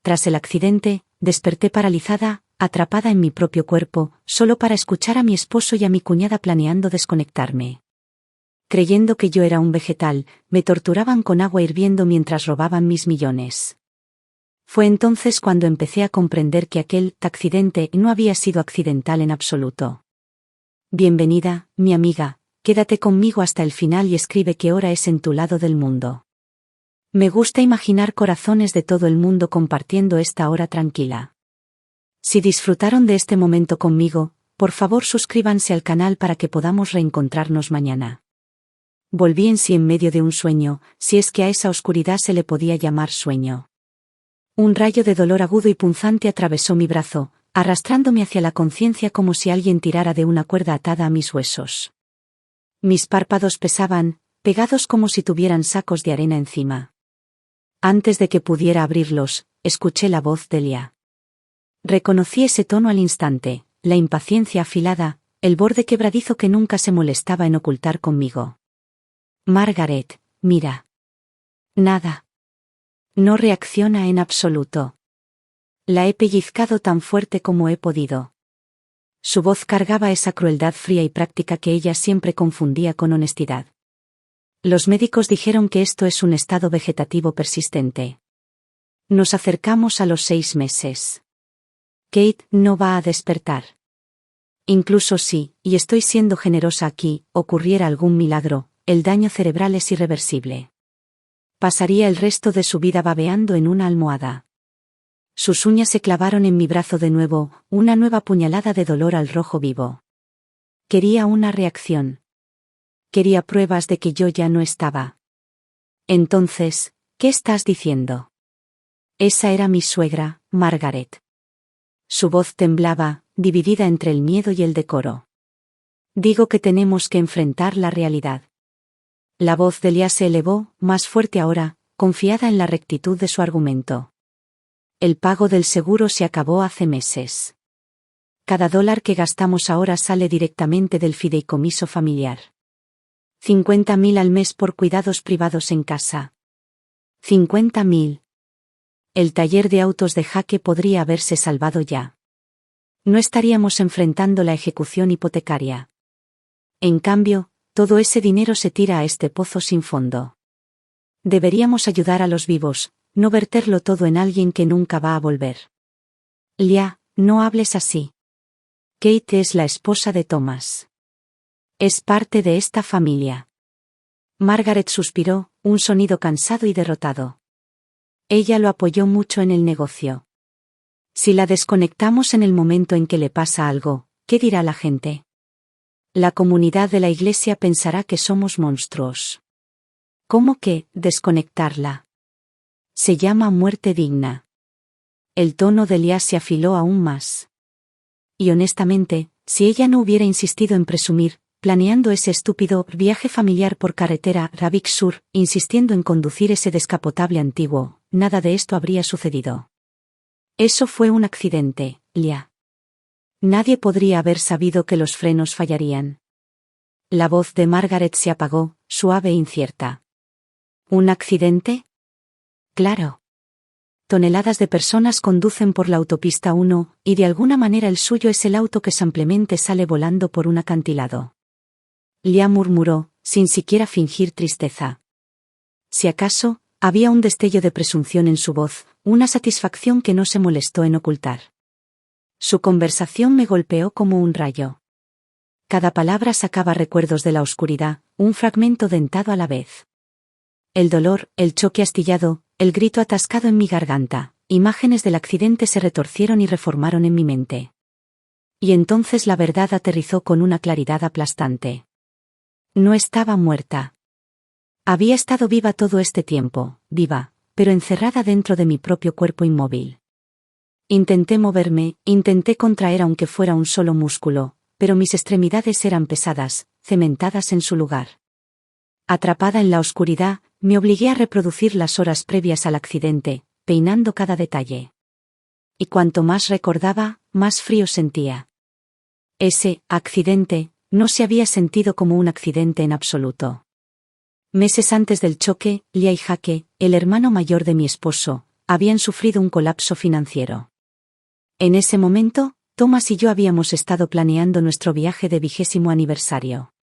tras el accidente, desperté paralizada, atrapada en mi propio cuerpo, solo para escuchar a mi esposo y a mi cuñada planeando desconectarme. Creyendo que yo era un vegetal, me torturaban con agua hirviendo mientras robaban mis millones. Fue entonces cuando empecé a comprender que aquel accidente no había sido accidental en absoluto. Bienvenida, mi amiga, quédate conmigo hasta el final y escribe qué hora es en tu lado del mundo. Me gusta imaginar corazones de todo el mundo compartiendo esta hora tranquila. Si disfrutaron de este momento conmigo, por favor suscríbanse al canal para que podamos reencontrarnos mañana. Volví en sí en medio de un sueño, si es que a esa oscuridad se le podía llamar sueño. Un rayo de dolor agudo y punzante atravesó mi brazo, arrastrándome hacia la conciencia como si alguien tirara de una cuerda atada a mis huesos. Mis párpados pesaban, pegados como si tuvieran sacos de arena encima. Antes de que pudiera abrirlos, escuché la voz de Lia. Reconocí ese tono al instante, la impaciencia afilada, el borde quebradizo que nunca se molestaba en ocultar conmigo. Margaret, mira. Nada. No reacciona en absoluto. La he pellizcado tan fuerte como he podido. Su voz cargaba esa crueldad fría y práctica que ella siempre confundía con honestidad. Los médicos dijeron que esto es un estado vegetativo persistente. Nos acercamos a los 6 meses. Kate no va a despertar. Incluso si, y estoy siendo generosa aquí, ocurriera algún milagro, el daño cerebral es irreversible. Pasaría el resto de su vida babeando en una almohada. Sus uñas se clavaron en mi brazo de nuevo, una nueva puñalada de dolor al rojo vivo. Quería una reacción. Quería pruebas de que yo ya no estaba. Entonces, ¿qué estás diciendo? Esa era mi suegra, Margaret. Su voz temblaba, dividida entre el miedo y el decoro. Digo que tenemos que enfrentar la realidad. La voz de Lia se elevó, más fuerte ahora, confiada en la rectitud de su argumento. El pago del seguro se acabó hace meses. Cada dólar que gastamos ahora sale directamente del fideicomiso familiar. 50.000 al mes por cuidados privados en casa. 50.000. El taller de autos de Jaque podría haberse salvado ya. No estaríamos enfrentando la ejecución hipotecaria. En cambio, todo ese dinero se tira a este pozo sin fondo. Deberíamos ayudar a los vivos, no verterlo todo en alguien que nunca va a volver. Lia, no hables así. Kate es la esposa de Thomas. Es parte de esta familia. Margaret suspiró, un sonido cansado y derrotado. Ella lo apoyó mucho en el negocio. Si la desconectamos en el momento en que le pasa algo, ¿qué dirá la gente? La comunidad de la iglesia pensará que somos monstruos. ¿Cómo que, desconectarla? Se llama muerte digna. El tono de Lia se afiló aún más. Y honestamente, si ella no hubiera insistido en presumir, planeando ese estúpido viaje familiar por carretera Ravik Sur, insistiendo en conducir ese descapotable antiguo, nada de esto habría sucedido. Eso fue un accidente, Lia. Nadie podría haber sabido que los frenos fallarían. La voz de Margaret se apagó, suave e incierta. ¿Un accidente? Claro. Toneladas de personas conducen por la autopista 1, y de alguna manera el suyo es el auto que simplemente sale volando por un acantilado. Lia murmuró, sin siquiera fingir tristeza. Si acaso, había un destello de presunción en su voz, una satisfacción que no se molestó en ocultar. Su conversación me golpeó como un rayo. Cada palabra sacaba recuerdos de la oscuridad, un fragmento dentado a la vez. El dolor, el choque astillado, el grito atascado en mi garganta, imágenes del accidente se retorcieron y reformaron en mi mente. Y entonces la verdad aterrizó con una claridad aplastante. No estaba muerta. Había estado viva todo este tiempo, viva, pero encerrada dentro de mi propio cuerpo inmóvil. Intenté moverme, intenté contraer aunque fuera un solo músculo, pero mis extremidades eran pesadas, cementadas en su lugar. Atrapada en la oscuridad, me obligué a reproducir las horas previas al accidente, peinando cada detalle. Y cuanto más recordaba, más frío sentía. Ese accidente no se había sentido como un accidente en absoluto. Meses antes del choque, Lia y Jaque, el hermano mayor de mi esposo, habían sufrido un colapso financiero. En ese momento, Thomas y yo habíamos estado planeando nuestro viaje de 20º aniversario.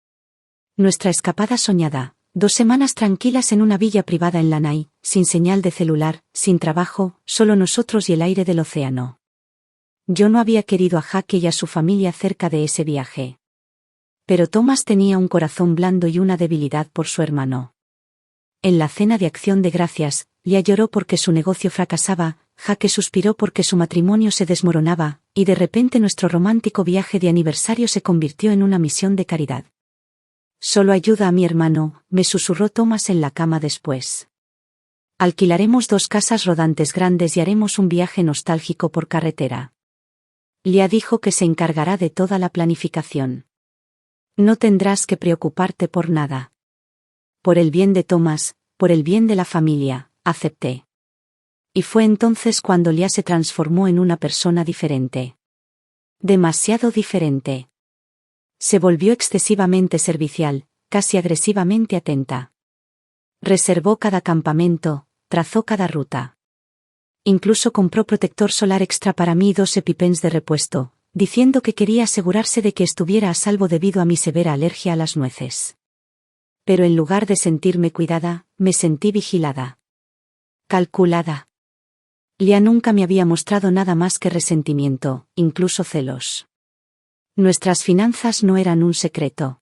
Nuestra escapada soñada, 2 semanas tranquilas en una villa privada en Lanai, sin señal de celular, sin trabajo, solo nosotros y el aire del océano. Yo no había querido a Jake y a su familia cerca de ese viaje. Pero Thomas tenía un corazón blando y una debilidad por su hermano. En la cena de Acción de Gracias, Leah lloró porque su negocio fracasaba, Jake suspiró porque su matrimonio se desmoronaba, y de repente nuestro romántico viaje de aniversario se convirtió en una misión de caridad. Solo ayuda a mi hermano, me susurró Thomas en la cama después. Alquilaremos 2 casas rodantes grandes y haremos un viaje nostálgico por carretera. Leah dijo que se encargará de toda la planificación. No tendrás que preocuparte por nada. Por el bien de Thomas, por el bien de la familia, acepté. Y fue entonces cuando Leah se transformó en una persona diferente. Demasiado diferente. Se volvió excesivamente servicial, casi agresivamente atenta. Reservó cada campamento, trazó cada ruta. Incluso compró protector solar extra para mí y 2 EpiPens de repuesto, diciendo que quería asegurarse de que estuviera a salvo debido a mi severa alergia a las nueces. Pero en lugar de sentirme cuidada, me sentí vigilada. Calculada. Leah nunca me había mostrado nada más que resentimiento, incluso celos. Nuestras finanzas no eran un secreto.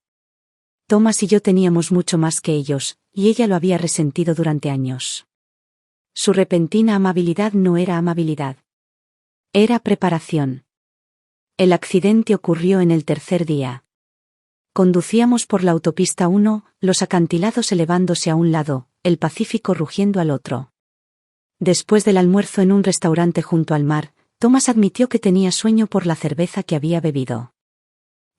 Thomas y yo teníamos mucho más que ellos, y ella lo había resentido durante años. Su repentina amabilidad no era amabilidad. Era preparación. El accidente ocurrió en el 3er día. Conducíamos por la autopista 1, los acantilados elevándose a un lado, el Pacífico rugiendo al otro. Después del almuerzo en un restaurante junto al mar, Thomas admitió que tenía sueño por la cerveza que había bebido.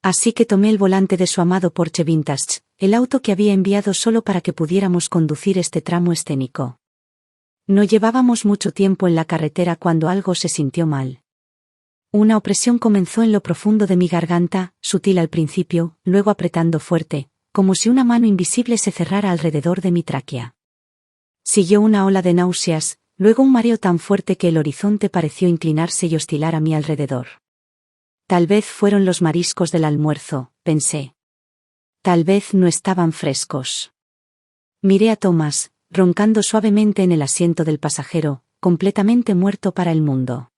Así que tomé el volante de su amado Porsche Vintage, el auto que había enviado solo para que pudiéramos conducir este tramo escénico. No llevábamos mucho tiempo en la carretera cuando algo se sintió mal. Una opresión comenzó en lo profundo de mi garganta, sutil al principio, luego apretando fuerte, como si una mano invisible se cerrara alrededor de mi tráquea. Siguió una ola de náuseas, luego un mareo tan fuerte que el horizonte pareció inclinarse y oscilar a mi alrededor. Tal vez fueron los mariscos del almuerzo, pensé. Tal vez no estaban frescos. Miré a Thomas, roncando suavemente en el asiento del pasajero, completamente muerto para el mundo.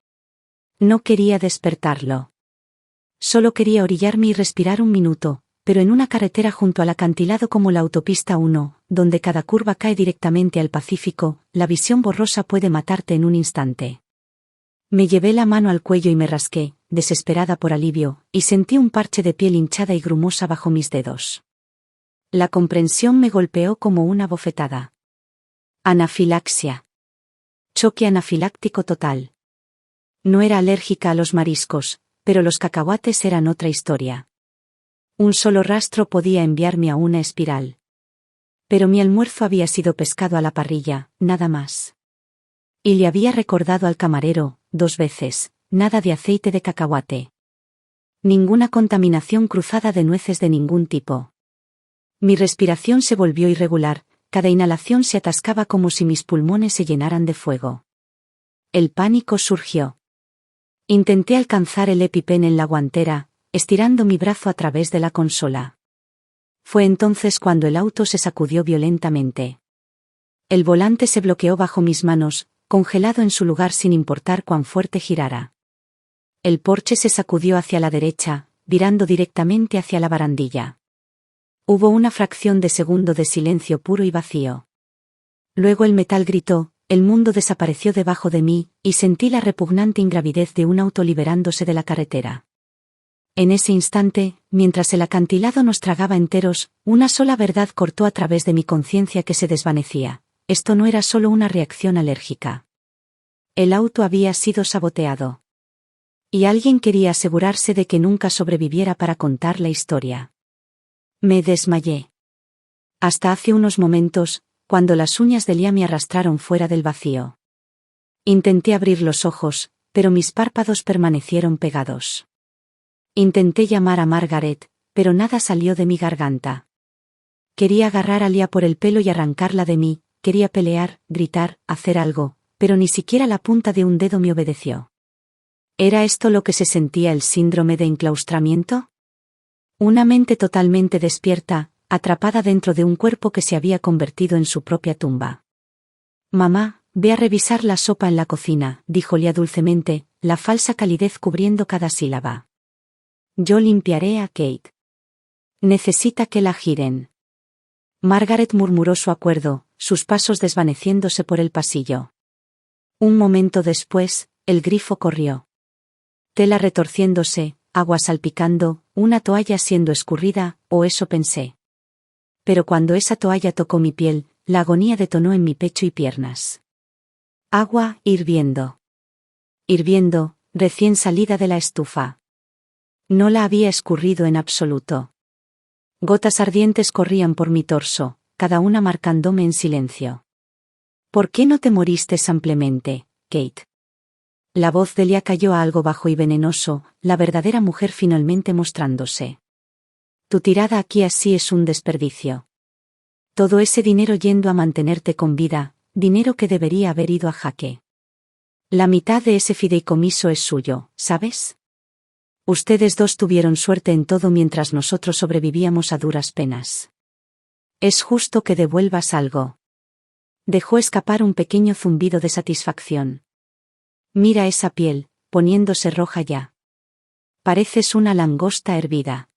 No quería despertarlo. Solo quería orillarme y respirar un minuto, pero en una carretera junto al acantilado como la autopista 1, donde cada curva cae directamente al Pacífico, la visión borrosa puede matarte en un instante. Me llevé la mano al cuello y me rasqué, desesperada por alivio, y sentí un parche de piel hinchada y grumosa bajo mis dedos. La comprensión me golpeó como una bofetada. Anafilaxia. Choque anafiláctico total. No era alérgica a los mariscos, pero los cacahuates eran otra historia. Un solo rastro podía enviarme a una espiral. Pero mi almuerzo había sido pescado a la parrilla, nada más. Y le había recordado al camarero, 2 veces, nada de aceite de cacahuate. Ninguna contaminación cruzada de nueces de ningún tipo. Mi respiración se volvió irregular, cada inhalación se atascaba como si mis pulmones se llenaran de fuego. El pánico surgió. Intenté alcanzar el EpiPen en la guantera, estirando mi brazo a través de la consola. Fue entonces cuando el auto se sacudió violentamente. El volante se bloqueó bajo mis manos, congelado en su lugar sin importar cuán fuerte girara. El Porsche se sacudió hacia la derecha, virando directamente hacia la barandilla. Hubo una fracción de segundo de silencio puro y vacío. Luego el metal gritó, el mundo desapareció debajo de mí, y sentí la repugnante ingravidez de un auto liberándose de la carretera. En ese instante, mientras el acantilado nos tragaba enteros, una sola verdad cortó a través de mi conciencia que se desvanecía. Esto no era solo una reacción alérgica. El auto había sido saboteado. Y alguien quería asegurarse de que nunca sobreviviera para contar la historia. Me desmayé. Hasta hace unos momentos, cuando las uñas de Leah me arrastraron fuera del vacío. Intenté abrir los ojos, pero mis párpados permanecieron pegados. Intenté llamar a Margaret, pero nada salió de mi garganta. Quería agarrar a Leah por el pelo y arrancarla de mí, quería pelear, gritar, hacer algo, pero ni siquiera la punta de un dedo me obedeció. ¿Era esto lo que se sentía el síndrome de enclaustramiento? Una mente totalmente despierta, atrapada dentro de un cuerpo que se había convertido en su propia tumba. «Mamá, ve a revisar la sopa en la cocina», dijo Lia dulcemente, la falsa calidez cubriendo cada sílaba. «Yo limpiaré a Kate. Necesita que la giren». Margaret murmuró su acuerdo, sus pasos desvaneciéndose por el pasillo. Un momento después, el grifo corrió. Tela retorciéndose, agua salpicando, una toalla siendo escurrida, o eso pensé. Pero cuando esa toalla tocó mi piel, la agonía detonó en mi pecho y piernas. Agua hirviendo. Hirviendo, recién salida de la estufa. No la había escurrido en absoluto. Gotas ardientes corrían por mi torso, cada una marcándome en silencio. «¿Por qué no te moriste simplemente, Kate?» La voz de Lia cayó a algo bajo y venenoso, la verdadera mujer finalmente mostrándose. «Tu tirada aquí así es un desperdicio. Todo ese dinero yendo a mantenerte con vida, dinero que debería haber ido a jaque. La mitad de ese fideicomiso es suyo, ¿sabes? Ustedes dos tuvieron suerte en todo mientras nosotros sobrevivíamos a duras penas. Es justo que devuelvas algo». Dejó escapar un pequeño zumbido de satisfacción. «Mira esa piel, poniéndose roja ya. Pareces una langosta hervida».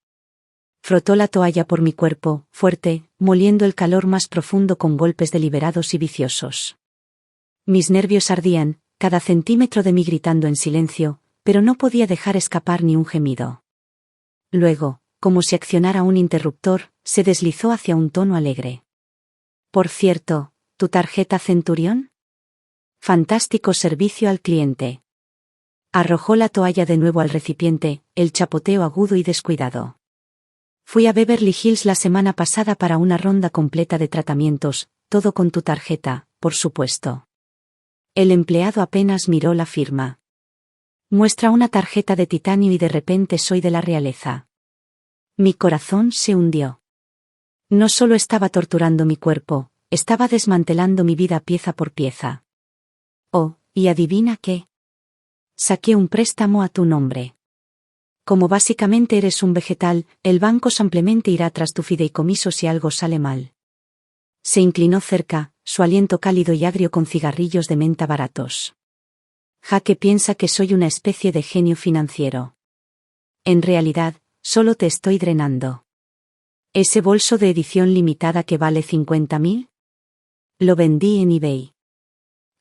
Frotó la toalla por mi cuerpo, fuerte, moliendo el calor más profundo con golpes deliberados y viciosos. Mis nervios ardían, cada centímetro de mí gritando en silencio, pero no podía dejar escapar ni un gemido. Luego, como si accionara un interruptor, se deslizó hacia un tono alegre. «Por cierto, ¿tu tarjeta Centurión? Fantástico servicio al cliente». Arrojó la toalla de nuevo al recipiente, el chapoteo agudo y descuidado. «Fui a Beverly Hills la semana pasada para una ronda completa de tratamientos, todo con tu tarjeta, por supuesto». El empleado apenas miró la firma. «Muestra una tarjeta de titanio y de repente soy de la realeza». Mi corazón se hundió. No solo estaba torturando mi cuerpo, estaba desmantelando mi vida pieza por pieza. «Oh, y adivina qué. Saqué un préstamo a tu nombre. Como básicamente eres un vegetal, el banco simplemente irá tras tu fideicomiso si algo sale mal». Se inclinó cerca, su aliento cálido y agrio con cigarrillos de menta baratos. «Jaque piensa que soy una especie de genio financiero. En realidad, solo te estoy drenando. ¿Ese bolso de edición limitada que vale 50.000? Lo vendí en eBay.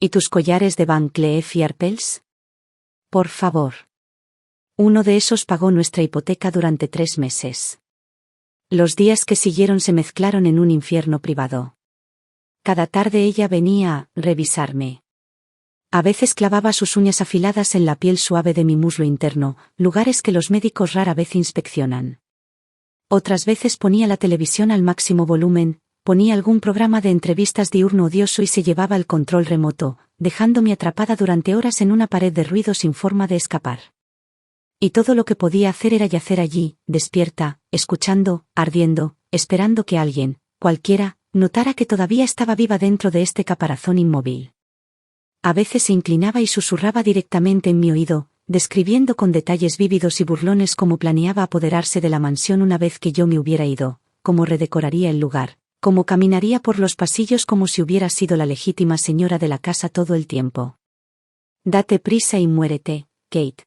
¿Y tus collares de Van Cleef y Arpels? Por favor. Uno de esos pagó nuestra hipoteca durante 3 meses. Los días que siguieron se mezclaron en un infierno privado. Cada tarde ella venía a revisarme. A veces clavaba sus uñas afiladas en la piel suave de mi muslo interno, lugares que los médicos rara vez inspeccionan. Otras veces ponía la televisión al máximo volumen, ponía algún programa de entrevistas diurno odioso y se llevaba el control remoto, dejándome atrapada durante horas en una pared de ruido sin forma de escapar. Y todo lo que podía hacer era yacer allí, despierta, escuchando, ardiendo, esperando que alguien, cualquiera, notara que todavía estaba viva dentro de este caparazón inmóvil. A veces se inclinaba y susurraba directamente en mi oído, describiendo con detalles vívidos y burlones cómo planeaba apoderarse de la mansión una vez que yo me hubiera ido, cómo redecoraría el lugar, cómo caminaría por los pasillos como si hubiera sido la legítima señora de la casa todo el tiempo. «Date prisa y muérete, Kate».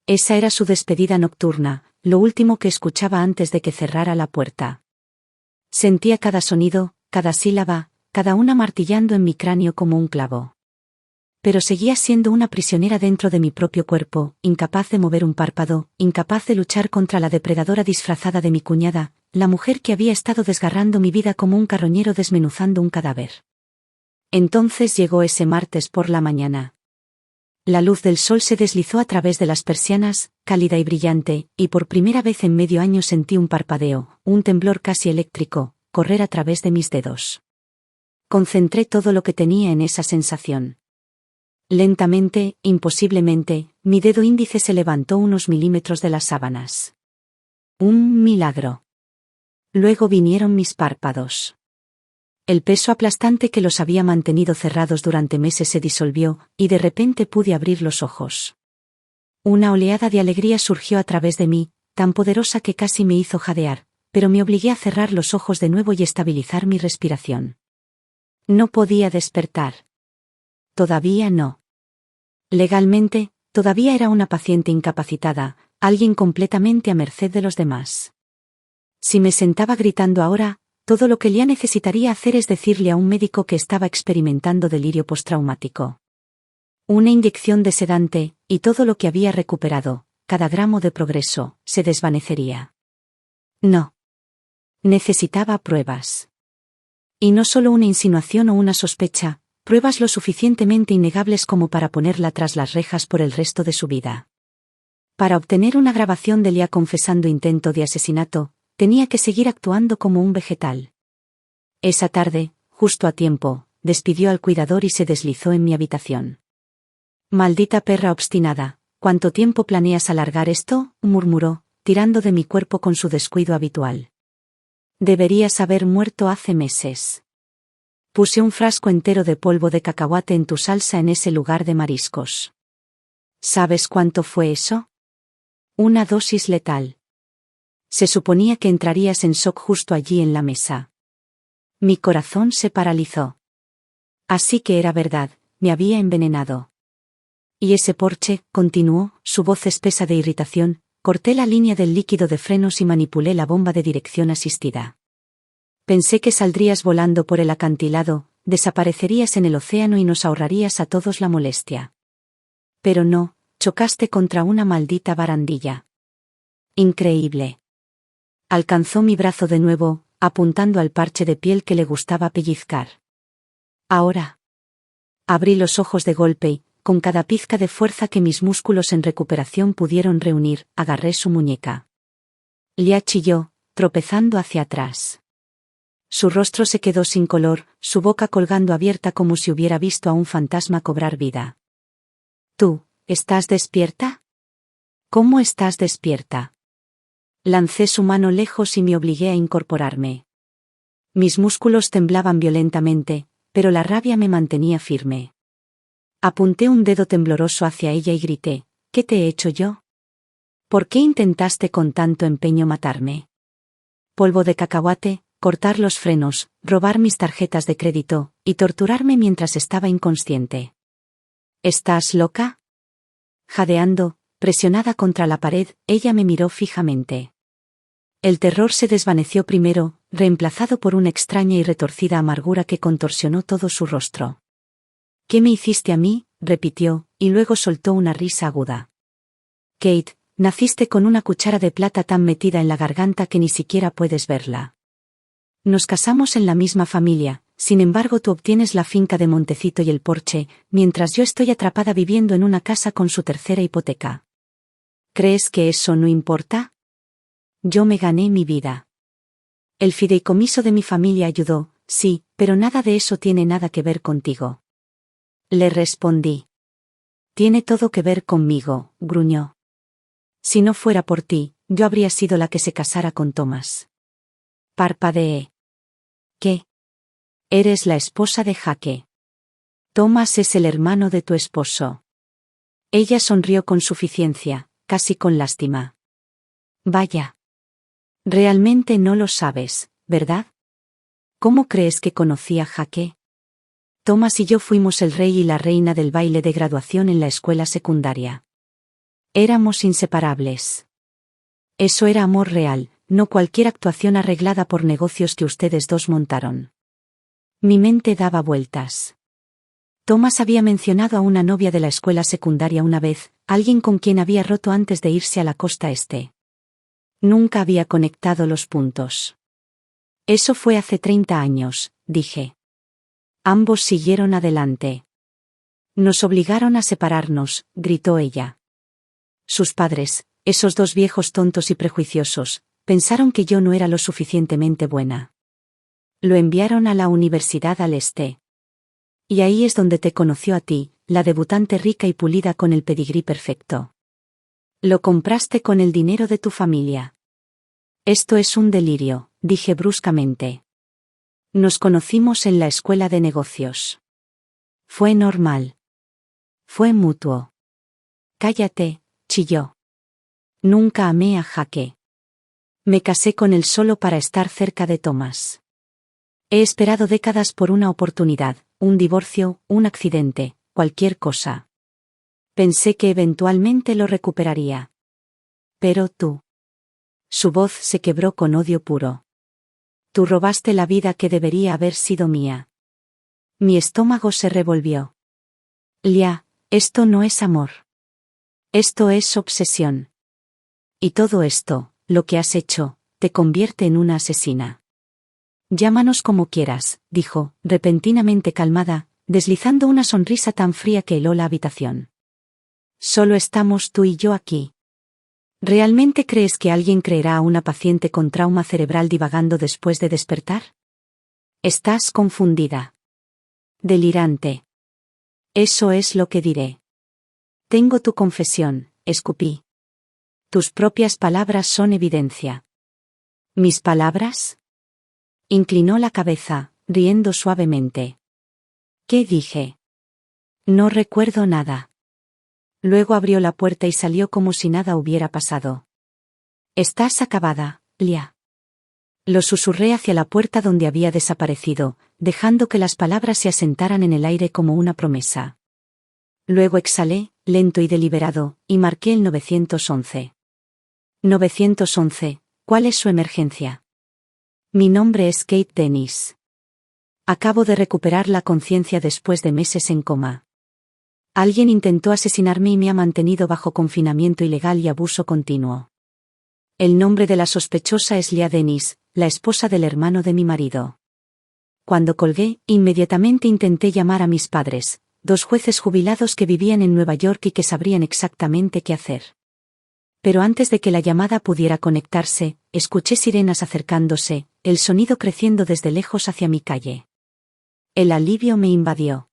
Esa era su despedida nocturna, lo último que escuchaba antes de que cerrara la puerta. Sentía cada sonido, cada sílaba, cada una martillando en mi cráneo como un clavo. Pero seguía siendo una prisionera dentro de mi propio cuerpo, incapaz de mover un párpado, incapaz de luchar contra la depredadora disfrazada de mi cuñada, la mujer que había estado desgarrando mi vida como un carroñero desmenuzando un cadáver. Entonces llegó ese martes por la mañana. La luz del sol se deslizó a través de las persianas, cálida y brillante, y por primera vez en medio año sentí un parpadeo, un temblor casi eléctrico, correr a través de mis dedos. Concentré todo lo que tenía en esa sensación. Lentamente, imposiblemente, mi dedo índice se levantó unos milímetros de las sábanas. Un milagro. Luego vinieron mis párpados. El peso aplastante que los había mantenido cerrados durante meses se disolvió, y de repente pude abrir los ojos. Una oleada de alegría surgió a través de mí, tan poderosa que casi me hizo jadear, pero me obligué a cerrar los ojos de nuevo y estabilizar mi respiración. No podía despertar. Todavía no. Legalmente, todavía era una paciente incapacitada, alguien completamente a merced de los demás. Si me sentaba gritando ahora, todo lo que ya necesitaría hacer es decirle a un médico que estaba experimentando delirio postraumático. Una inyección de sedante, y todo lo que había recuperado, cada gramo de progreso, se desvanecería. No. Necesitaba pruebas. Y no solo una insinuación o una sospecha, pruebas lo suficientemente innegables como para ponerla tras las rejas por el resto de su vida. Para obtener una grabación de Lia confesando intento de asesinato, tenía que seguir actuando como un vegetal. Esa tarde, justo a tiempo, despidió al cuidador y se deslizó en mi habitación. «Maldita perra obstinada, ¿cuánto tiempo planeas alargar esto?», murmuró, tirando de mi cuerpo con su descuido habitual. «Deberías haber muerto hace meses. Puse un frasco entero de polvo de cacahuate en tu salsa en ese lugar de mariscos. ¿Sabes cuánto fue eso? Una dosis letal. Se suponía que entrarías en shock justo allí en la mesa». Mi corazón se paralizó. Así que era verdad, me había envenenado. Y ese porche, continuó, su voz espesa de irritación, corté la línea del líquido de frenos y manipulé la bomba de dirección asistida. Pensé que saldrías volando por el acantilado, desaparecerías en el océano y nos ahorrarías a todos la molestia. Pero no, chocaste contra una maldita barandilla. Increíble. Alcanzó mi brazo de nuevo, apuntando al parche de piel que le gustaba pellizcar. Ahora. Abrí los ojos de golpe y, con cada pizca de fuerza que mis músculos en recuperación pudieron reunir, agarré su muñeca. Lia chilló, tropezando hacia atrás. Su rostro se quedó sin color, su boca colgando abierta como si hubiera visto a un fantasma cobrar vida. «¿Tú, estás despierta? ¿Cómo estás despierta?» Lancé su mano lejos y me obligué a incorporarme. Mis músculos temblaban violentamente, pero la rabia me mantenía firme. Apunté un dedo tembloroso hacia ella y grité: «¿Qué te he hecho yo? ¿Por qué intentaste con tanto empeño matarme? Polvo de cacahuate, cortar los frenos, robar mis tarjetas de crédito, y torturarme mientras estaba inconsciente. ¿Estás loca?» Jadeando, presionada contra la pared, ella me miró fijamente. El terror se desvaneció primero, reemplazado por una extraña y retorcida amargura que contorsionó todo su rostro. «¿Qué me hiciste a mí?», repitió, y luego soltó una risa aguda. «Kate, naciste con una cuchara de plata tan metida en la garganta que ni siquiera puedes verla. Nos casamos en la misma familia, sin embargo tú obtienes la finca de Montecito y el Porsche, mientras yo estoy atrapada viviendo en una casa con su tercera hipoteca. ¿Crees que eso no importa? Yo me gané mi vida. El fideicomiso de mi familia ayudó, sí, pero nada de eso tiene nada que ver contigo». Le respondí. «Tiene todo que ver conmigo», gruñó. «Si no fuera por ti, yo habría sido la que se casara con Thomas». Parpadeé. «¿Qué? Eres la esposa de Jake. Thomas es el hermano de tu esposo». Ella sonrió con suficiencia, casi con lástima. «Vaya. Realmente no lo sabes, ¿verdad? ¿Cómo crees que conocí a Jake? Thomas y yo fuimos el rey y la reina del baile de graduación en la escuela secundaria. Éramos inseparables. Eso era amor real, no cualquier actuación arreglada por negocios que ustedes dos montaron». Mi mente daba vueltas. Thomas había mencionado a una novia de la escuela secundaria una vez, alguien con quien había roto antes de irse a la costa este. Nunca había conectado los puntos. «Eso fue hace 30 años», dije. Ambos siguieron adelante. «Nos obligaron a separarnos», gritó ella. «Sus padres, esos dos viejos tontos y prejuiciosos, pensaron que yo no era lo suficientemente buena. Lo enviaron a la Universidad al Este. Y ahí es donde te conoció a ti, la debutante rica y pulida con el pedigrí perfecto. Lo compraste con el dinero de tu familia». «Esto es un delirio», dije bruscamente. Nos conocimos en la escuela de negocios. Fue normal. Fue mutuo. Cállate, chilló. Nunca amé a Jake. Me casé con él solo para estar cerca de Thomas. He esperado décadas por una oportunidad, un divorcio, un accidente, cualquier cosa. Pensé que eventualmente lo recuperaría. Pero tú. Su voz se quebró con odio puro. Tú robaste la vida que debería haber sido mía. Mi estómago se revolvió. Lia, esto no es amor. Esto es obsesión. Y todo esto, lo que has hecho, te convierte en una asesina. Llámanos como quieras, dijo, repentinamente calmada, deslizando una sonrisa tan fría que heló la habitación. Solo estamos tú y yo aquí. ¿Realmente crees que alguien creerá a una paciente con trauma cerebral divagando después de despertar? Estás confundida. Delirante. Eso es lo que diré. Tengo tu confesión, escupí. Tus propias palabras son evidencia. ¿Mis palabras? Inclinó la cabeza, riendo suavemente. ¿Qué dije? No recuerdo nada. Luego abrió la puerta y salió como si nada hubiera pasado. Estás acabada, Lia. Lo susurré hacia la puerta donde había desaparecido, dejando que las palabras se asentaran en el aire como una promesa. Luego exhalé, lento y deliberado, y marqué el 911. 911, ¿cuál es su emergencia? Mi nombre es Kate Dennis. Acabo de recuperar la conciencia después de meses en coma. Alguien intentó asesinarme y me ha mantenido bajo confinamiento ilegal y abuso continuo. El nombre de la sospechosa es Lia Dennis, la esposa del hermano de mi marido. Cuando colgué, inmediatamente intenté llamar a mis padres, 2 jueces jubilados que vivían en Nueva York y que sabrían exactamente qué hacer. Pero antes de que la llamada pudiera conectarse, escuché sirenas acercándose, el sonido creciendo desde lejos hacia mi calle. El alivio me invadió.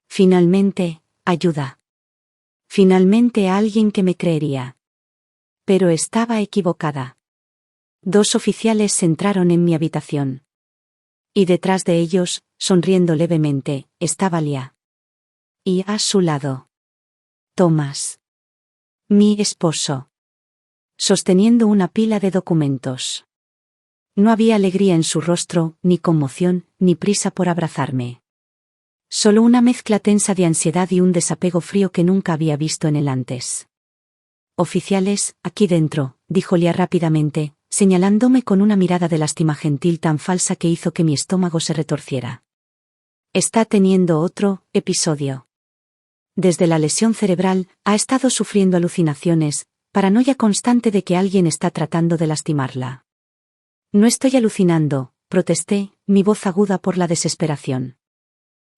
Finalmente, ayuda. Finalmente alguien que me creería. Pero estaba equivocada. 2 oficiales entraron en mi habitación. Y detrás de ellos, sonriendo levemente, estaba Lia. Y a su lado, Thomas. Mi esposo. Sosteniendo una pila de documentos. No había alegría en su rostro, ni conmoción, ni prisa por abrazarme. Solo una mezcla tensa de ansiedad y un desapego frío que nunca había visto en él antes. Oficiales, aquí dentro, dijo Lia rápidamente, señalándome con una mirada de lástima gentil tan falsa que hizo que mi estómago se retorciera. Está teniendo otro episodio. Desde la lesión cerebral, ha estado sufriendo alucinaciones, paranoia constante de que alguien está tratando de lastimarla. No estoy alucinando, protesté, mi voz aguda por la desesperación.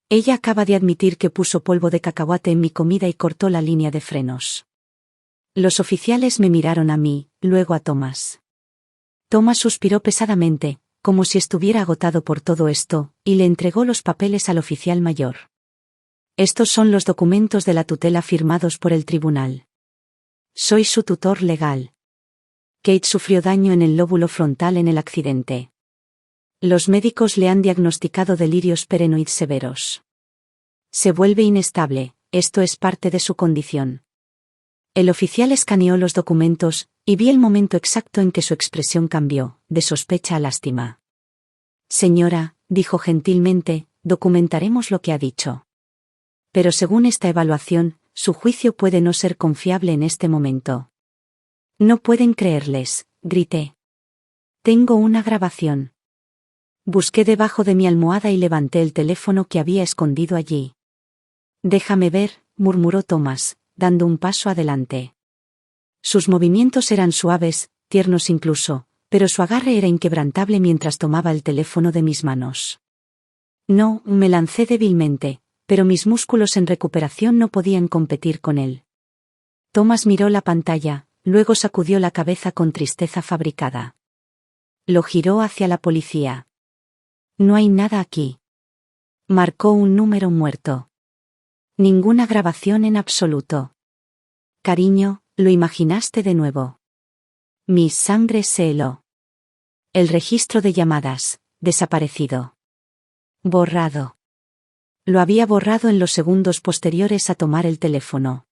Ella acaba de admitir que puso polvo de cacahuate en mi comida y cortó la línea de frenos. Los oficiales me miraron a mí, luego a Thomas. Thomas suspiró pesadamente, como si estuviera agotado por todo esto, y le entregó los papeles al oficial mayor. Estos son los documentos de la tutela firmados por el tribunal. Soy su tutor legal. Kate sufrió daño en el lóbulo frontal en el accidente. Los médicos le han diagnosticado delirios paranoides severos. Se vuelve inestable, esto es parte de su condición. El oficial escaneó los documentos, y vi el momento exacto en que su expresión cambió, de sospecha a lástima. Señora, dijo gentilmente, documentaremos lo que ha dicho. Pero según esta evaluación, su juicio puede no ser confiable en este momento. No pueden creerles, grité. Tengo una grabación. Busqué debajo de mi almohada y levanté el teléfono que había escondido allí. Déjame ver, murmuró Thomas, dando un paso adelante. Sus movimientos eran suaves, tiernos incluso, pero su agarre era inquebrantable mientras tomaba el teléfono de mis manos. No, me lancé débilmente, pero mis músculos en recuperación no podían competir con él. Thomas miró la pantalla, luego sacudió la cabeza con tristeza fabricada. Lo giró hacia la policía. No hay nada aquí. Marcó un número muerto. Ninguna grabación en absoluto. Cariño, lo imaginaste de nuevo. Mi sangre se heló. El registro de llamadas, desaparecido. Borrado. Lo había borrado en los segundos posteriores a tomar el teléfono.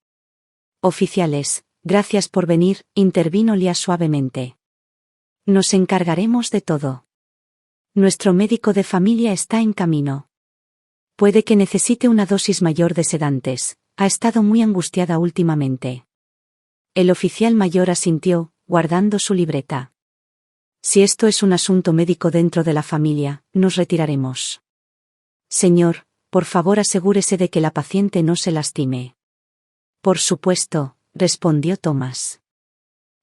Oficiales, gracias por venir, intervino Lia suavemente. Nos encargaremos de todo. Nuestro médico de familia está en camino. Puede que necesite una dosis mayor de sedantes, ha estado muy angustiada últimamente. El oficial mayor asintió, guardando su libreta. Si esto es un asunto médico dentro de la familia, nos retiraremos. Señor, por favor asegúrese de que la paciente no se lastime. Por supuesto, respondió Thomas.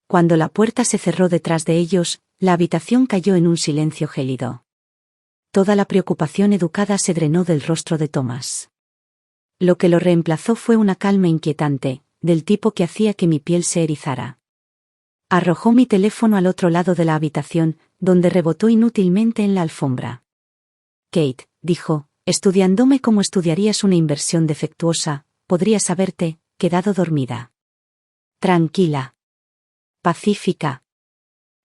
Cuando la puerta se cerró detrás de ellos, la habitación cayó en un silencio gélido. Toda la preocupación educada se drenó del rostro de Thomas. Lo que lo reemplazó fue una calma inquietante, del tipo que hacía que mi piel se erizara. Arrojó mi teléfono al otro lado de la habitación, donde rebotó inútilmente en la alfombra. Kate, dijo, estudiándome como estudiarías una inversión defectuosa, podrías haberte quedado dormida. Tranquila. Pacífica.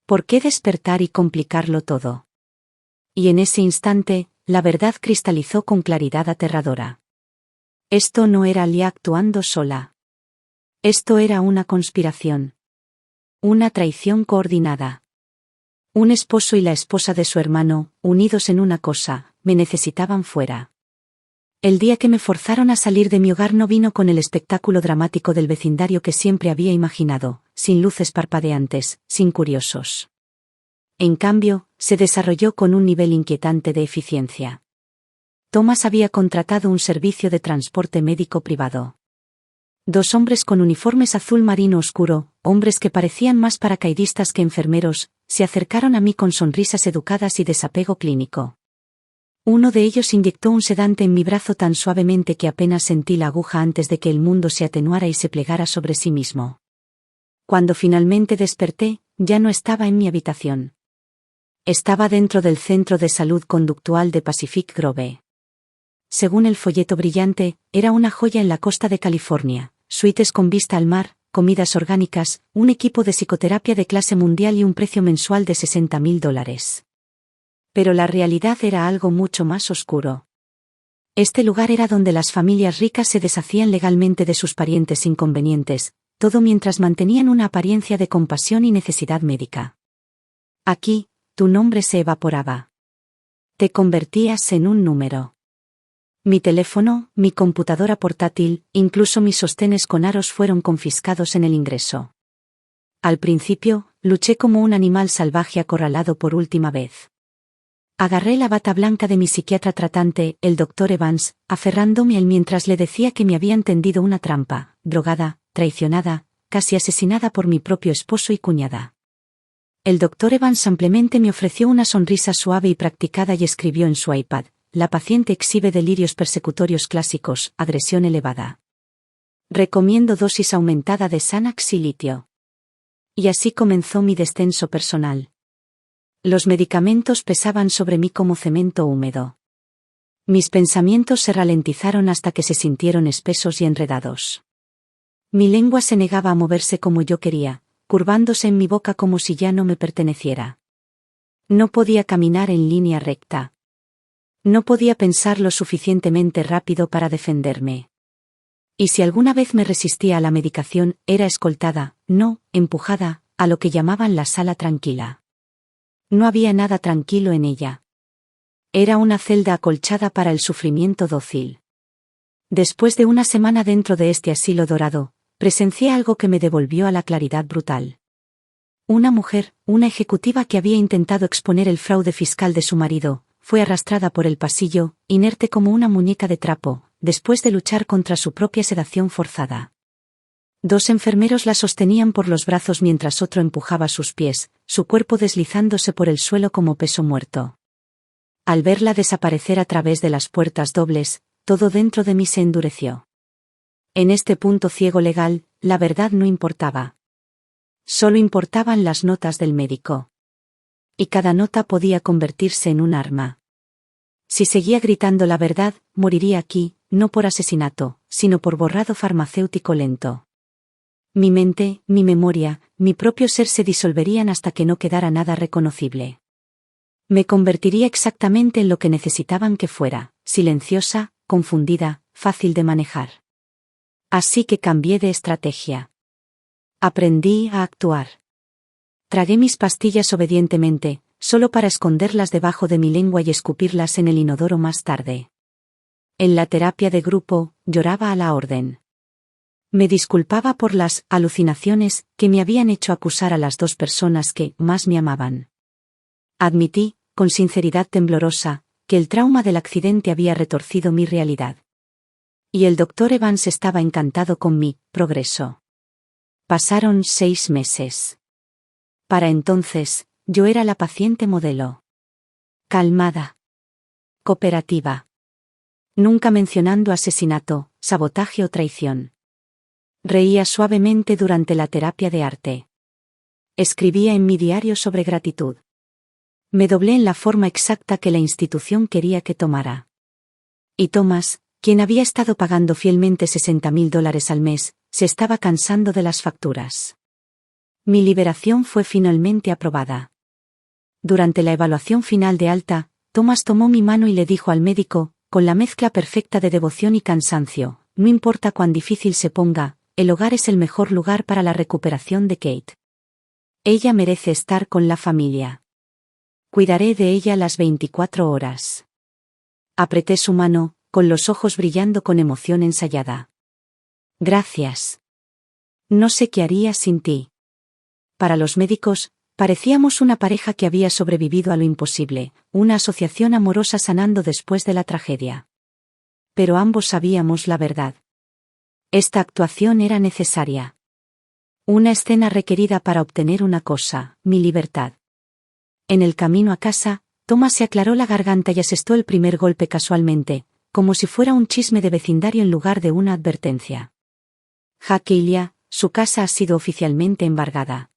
¿Por qué despertar y complicarlo todo? Y en ese instante, la verdad cristalizó con claridad aterradora. Esto no era Lia actuando sola. Esto era una conspiración. Una traición coordinada. Un esposo y la esposa de su hermano, unidos en una cosa, me necesitaban fuera. El día que me forzaron a salir de mi hogar no vino con el espectáculo dramático del vecindario que siempre había imaginado, sin luces parpadeantes, sin curiosos. En cambio, se desarrolló con un nivel inquietante de eficiencia. Thomas había contratado un servicio de transporte médico privado. 2 hombres con uniformes azul marino oscuro, hombres que parecían más paracaidistas que enfermeros, se acercaron a mí con sonrisas educadas y desapego clínico. Uno de ellos inyectó un sedante en mi brazo tan suavemente que apenas sentí la aguja antes de que el mundo se atenuara y se plegara sobre sí mismo. Cuando finalmente desperté, ya no estaba en mi habitación. Estaba dentro del Centro de Salud Conductual de Pacific Grove. Según el folleto brillante, era una joya en la costa de California, suites con vista al mar, comidas orgánicas, un equipo de psicoterapia de clase mundial y un precio mensual de $60,000. Pero la realidad era algo mucho más oscuro. Este lugar era donde las familias ricas se deshacían legalmente de sus parientes inconvenientes, todo mientras mantenían una apariencia de compasión y necesidad médica. Aquí, tu nombre se evaporaba. Te convertías en un número. Mi teléfono, mi computadora portátil, incluso mis sostenes con aros fueron confiscados en el ingreso. Al principio, luché como un animal salvaje acorralado por última vez. Agarré la bata blanca de mi psiquiatra tratante, el Dr. Evans, aferrándome a él mientras le decía que me habían tendido una trampa, drogada, traicionada, casi asesinada por mi propio esposo y cuñada. El Dr. Evans ampliamente me ofreció una sonrisa suave y practicada y escribió en su iPad: la paciente exhibe delirios persecutorios clásicos, agresión elevada. Recomiendo dosis aumentada de Xanax y litio. Y así comenzó mi descenso personal. Los medicamentos pesaban sobre mí como cemento húmedo. Mis pensamientos se ralentizaron hasta que se sintieron espesos y enredados. Mi lengua se negaba a moverse como yo quería, curvándose en mi boca como si ya no me perteneciera. No podía caminar en línea recta. No podía pensar lo suficientemente rápido para defenderme. Y si alguna vez me resistía a la medicación, era escoltada, no, empujada, a lo que llamaban la sala tranquila. No había nada tranquilo en ella. Era una celda acolchada para el sufrimiento dócil. Después de una semana dentro de este asilo dorado, presencié algo que me devolvió a la claridad brutal. Una mujer, una ejecutiva que había intentado exponer el fraude fiscal de su marido, fue arrastrada por el pasillo, inerte como una muñeca de trapo, después de luchar contra su propia sedación forzada. 2 enfermeros la sostenían por los brazos mientras otro empujaba sus pies, su cuerpo deslizándose por el suelo como peso muerto. Al verla desaparecer a través de las puertas dobles, todo dentro de mí se endureció. En este punto ciego legal, la verdad no importaba. Solo importaban las notas del médico. Y cada nota podía convertirse en un arma. Si seguía gritando la verdad, moriría aquí, no por asesinato, sino por borrado farmacéutico lento. Mi mente, mi memoria, mi propio ser se disolverían hasta que no quedara nada reconocible. Me convertiría exactamente en lo que necesitaban que fuera, silenciosa, confundida, fácil de manejar. Así que cambié de estrategia. Aprendí a actuar. Tragué mis pastillas obedientemente, solo para esconderlas debajo de mi lengua y escupirlas en el inodoro más tarde. En la terapia de grupo, lloraba a la orden. Me disculpaba por las alucinaciones que me habían hecho acusar a las dos personas que más me amaban. Admití, con sinceridad temblorosa, que el trauma del accidente había retorcido mi realidad. Y el doctor Evans estaba encantado con mi progreso. Pasaron 6 meses. Para entonces, yo era la paciente modelo. Calmada. Cooperativa. Nunca mencionando asesinato, sabotaje o traición. Reía suavemente durante la terapia de arte. Escribía en mi diario sobre gratitud. Me doblé en la forma exacta que la institución quería que tomara. Y Thomas, quien había estado pagando fielmente $60,000 al mes, se estaba cansando de las facturas. Mi liberación fue finalmente aprobada. Durante la evaluación final de alta, Thomas tomó mi mano y le dijo al médico, con la mezcla perfecta de devoción y cansancio, no importa cuán difícil se ponga, el hogar es el mejor lugar para la recuperación de Kate. Ella merece estar con la familia. Cuidaré de ella las 24 horas. Apreté su mano, con los ojos brillando con emoción ensayada. Gracias. No sé qué haría sin ti. Para los médicos, parecíamos una pareja que había sobrevivido a lo imposible, una asociación amorosa sanando después de la tragedia. Pero ambos sabíamos la verdad. Esta actuación era necesaria. Una escena requerida para obtener una cosa, mi libertad. En el camino a casa, Thomas se aclaró la garganta y asestó el primer golpe casualmente, como si fuera un chisme de vecindario en lugar de una advertencia. Jake y Leah, su casa ha sido oficialmente embargada.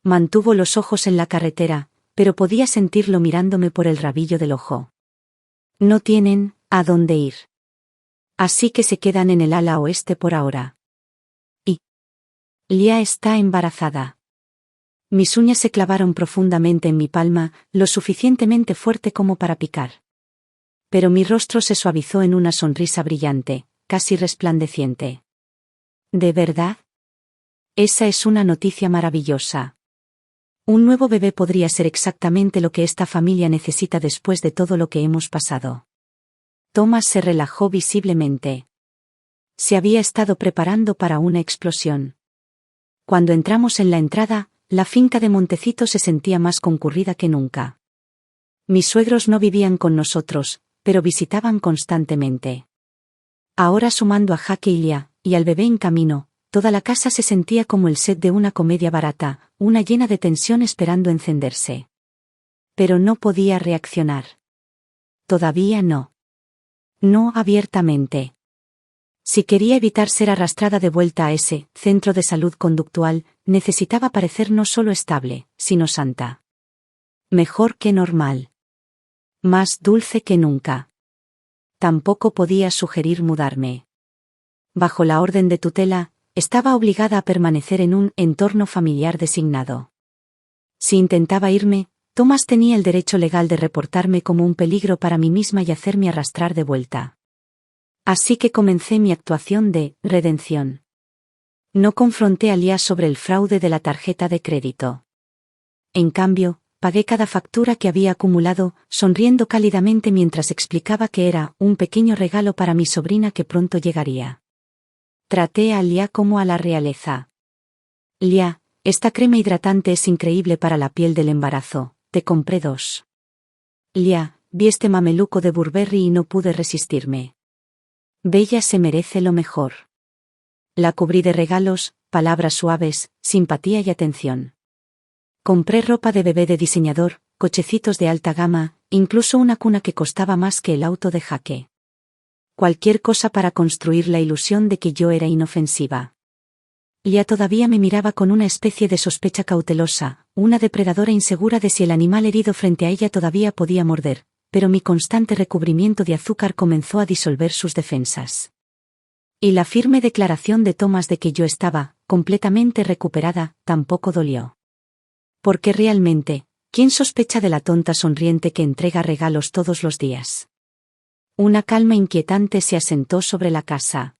Mantuvo los ojos en la carretera, pero podía sentirlo mirándome por el rabillo del ojo. No tienen a dónde ir. Así que se quedan en el ala oeste por ahora. Y Leah está embarazada. Mis uñas se clavaron profundamente en mi palma, lo suficientemente fuerte como para picar. Pero mi rostro se suavizó en una sonrisa brillante, casi resplandeciente. ¿De verdad? Esa es una noticia maravillosa. Un nuevo bebé podría ser exactamente lo que esta familia necesita después de todo lo que hemos pasado. Thomas se relajó visiblemente. Se había estado preparando para una explosión. Cuando entramos en la entrada, la finca de Montecito se sentía más concurrida que nunca. Mis suegros no vivían con nosotros, pero visitaban constantemente. Ahora sumando a Jake y Leah, y al bebé en camino, toda la casa se sentía como el set de una comedia barata, una llena de tensión esperando encenderse. Pero no podía reaccionar. Todavía no. No abiertamente. Si quería evitar ser arrastrada de vuelta a ese centro de salud conductual, necesitaba parecer no solo estable, sino santa. Mejor que normal. Más dulce que nunca. Tampoco podía sugerir mudarme. Bajo la orden de tutela, estaba obligada a permanecer en un entorno familiar designado. Si intentaba irme, Thomas tenía el derecho legal de reportarme como un peligro para mí misma y hacerme arrastrar de vuelta. Así que comencé mi actuación de redención. No confronté a Leah sobre el fraude de la tarjeta de crédito. En cambio, pagué cada factura que había acumulado, sonriendo cálidamente mientras explicaba que era un pequeño regalo para mi sobrina que pronto llegaría. Traté a Leah como a la realeza. Leah, esta crema hidratante es increíble para la piel del embarazo, te compré 2. Leah, vi este mameluco de Burberry y no pude resistirme. Bella se merece lo mejor. La cubrí de regalos, palabras suaves, simpatía y atención. Compré ropa de bebé de diseñador, cochecitos de alta gama, incluso una cuna que costaba más que el auto de Jake. Cualquier cosa para construir la ilusión de que yo era inofensiva. Leah todavía me miraba con una especie de sospecha cautelosa, una depredadora insegura de si el animal herido frente a ella todavía podía morder, pero mi constante recubrimiento de azúcar comenzó a disolver sus defensas. Y la firme declaración de Thomas de que yo estaba completamente recuperada tampoco dolió. Porque realmente ¿Quién sospecha de la tonta sonriente que entrega regalos todos los días? Una calma inquietante se asentó sobre la casa.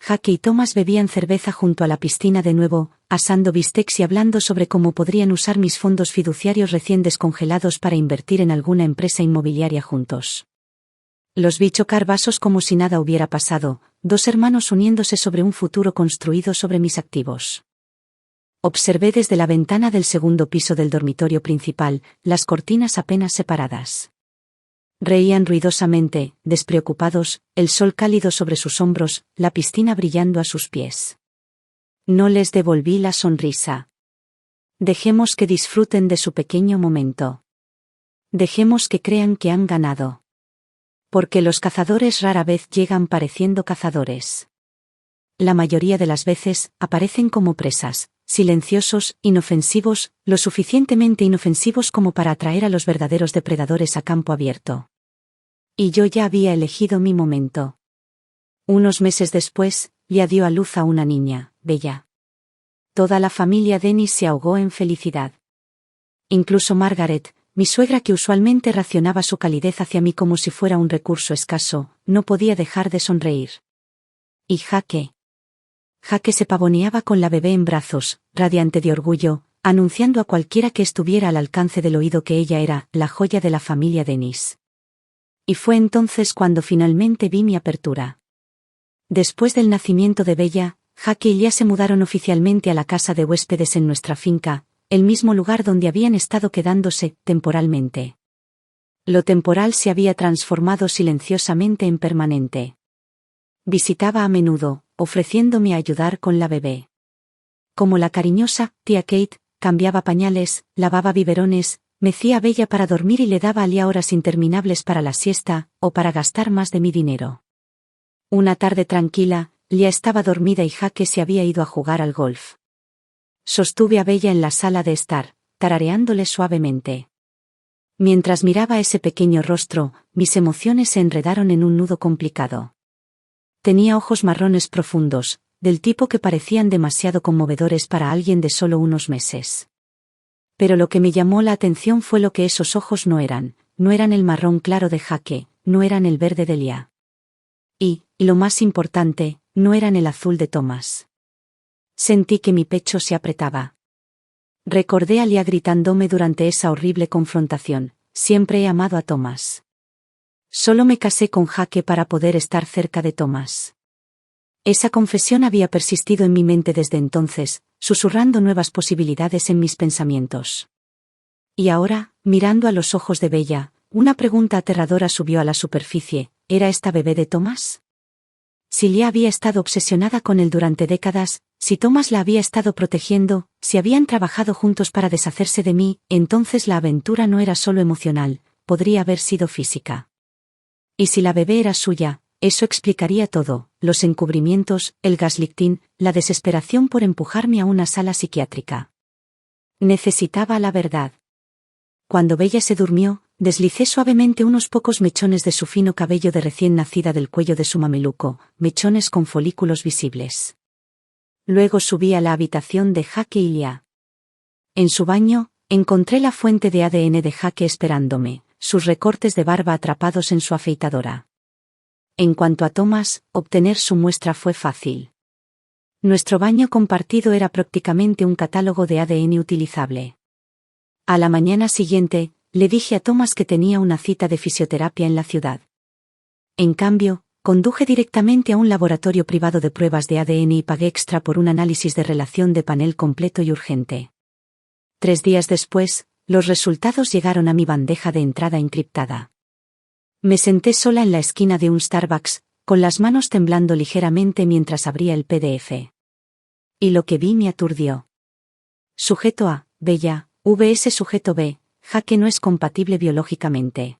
Jake y Thomas bebían cerveza junto a la piscina de nuevo, asando bistecs y hablando sobre cómo podrían usar mis fondos fiduciarios recién descongelados para invertir en alguna empresa inmobiliaria juntos. Los vi chocar vasos como si nada hubiera pasado, dos hermanos uniéndose sobre un futuro construido sobre mis activos. Observé desde la ventana del segundo piso del dormitorio principal, las cortinas apenas separadas. Reían ruidosamente, despreocupados, el sol cálido sobre sus hombros, la piscina brillando a sus pies. No les devolví la sonrisa. Dejemos que disfruten de su pequeño momento. Dejemos que crean que han ganado. Porque los cazadores rara vez llegan pareciendo cazadores. La mayoría de las veces, aparecen como presas, silenciosos, inofensivos, lo suficientemente inofensivos como para atraer a los verdaderos depredadores a campo abierto. Y yo ya había elegido mi momento. Unos meses después, Lia dio a luz a una niña, Bella. Toda la familia Dennis se ahogó en felicidad. Incluso Margaret, mi suegra que usualmente racionaba su calidez hacia mí como si fuera un recurso escaso, no podía dejar de sonreír. Y Jake. Jake se pavoneaba con la bebé en brazos, radiante de orgullo, anunciando a cualquiera que estuviera al alcance del oído que ella era la joya de la familia Dennis. Y fue entonces cuando finalmente vi mi apertura. Después del nacimiento de Bella, Jake y Lia se mudaron oficialmente a la casa de huéspedes en nuestra finca, el mismo lugar donde habían estado quedándose, temporalmente. Lo temporal se había transformado silenciosamente en permanente. Visitaba a menudo, ofreciéndome a ayudar con la bebé. Como la cariñosa tía Kate, cambiaba pañales, lavaba biberones, mecía a Bella para dormir y le daba a Lia horas interminables para la siesta, o para gastar más de mi dinero. Una tarde tranquila, Lia estaba dormida y Jake se había ido a jugar al golf. Sostuve a Bella en la sala de estar, tarareándole suavemente. Mientras miraba ese pequeño rostro, mis emociones se enredaron en un nudo complicado. Tenía ojos marrones profundos, del tipo que parecían demasiado conmovedores para alguien de solo unos meses. Pero lo que me llamó la atención fue lo que esos ojos no eran el marrón claro de Jake, no eran el verde de Lia. Y lo más importante, no eran el azul de Thomas. Sentí que mi pecho se apretaba. Recordé a Lia gritándome durante esa horrible confrontación, siempre he amado a Thomas. Solo me casé con Jake para poder estar cerca de Thomas. Esa confesión había persistido en mi mente desde entonces, susurrando nuevas posibilidades en mis pensamientos. Y ahora, mirando a los ojos de Bella, una pregunta aterradora subió a la superficie: ¿era esta bebé de Thomas? Si Lia había estado obsesionada con él durante décadas, si Thomas la había estado protegiendo, si habían trabajado juntos para deshacerse de mí, entonces la aventura no era solo emocional, podría haber sido física. Y si la bebé era suya, eso explicaría todo: los encubrimientos, el gaslighting, la desesperación por empujarme a una sala psiquiátrica. Necesitaba la verdad. Cuando Bella se durmió, deslicé suavemente unos pocos mechones de su fino cabello de recién nacida del cuello de su mameluco, mechones con folículos visibles. Luego subí a la habitación de Jake y Lia. En su baño, encontré la fuente de ADN de Jake esperándome, sus recortes de barba atrapados en su afeitadora. En cuanto a Thomas, obtener su muestra fue fácil. Nuestro baño compartido era prácticamente un catálogo de ADN utilizable. A la mañana siguiente, le dije a Thomas que tenía una cita de fisioterapia en la ciudad. En cambio, conduje directamente a un laboratorio privado de pruebas de ADN y pagué extra por un análisis de relación de panel completo y urgente. 3 días después, los resultados llegaron a mi bandeja de entrada encriptada. Me senté sola en la esquina de un Starbucks, con las manos temblando ligeramente mientras abría el PDF. Y lo que vi me aturdió. Sujeto A, Bella, VS sujeto B, Jake no es compatible biológicamente.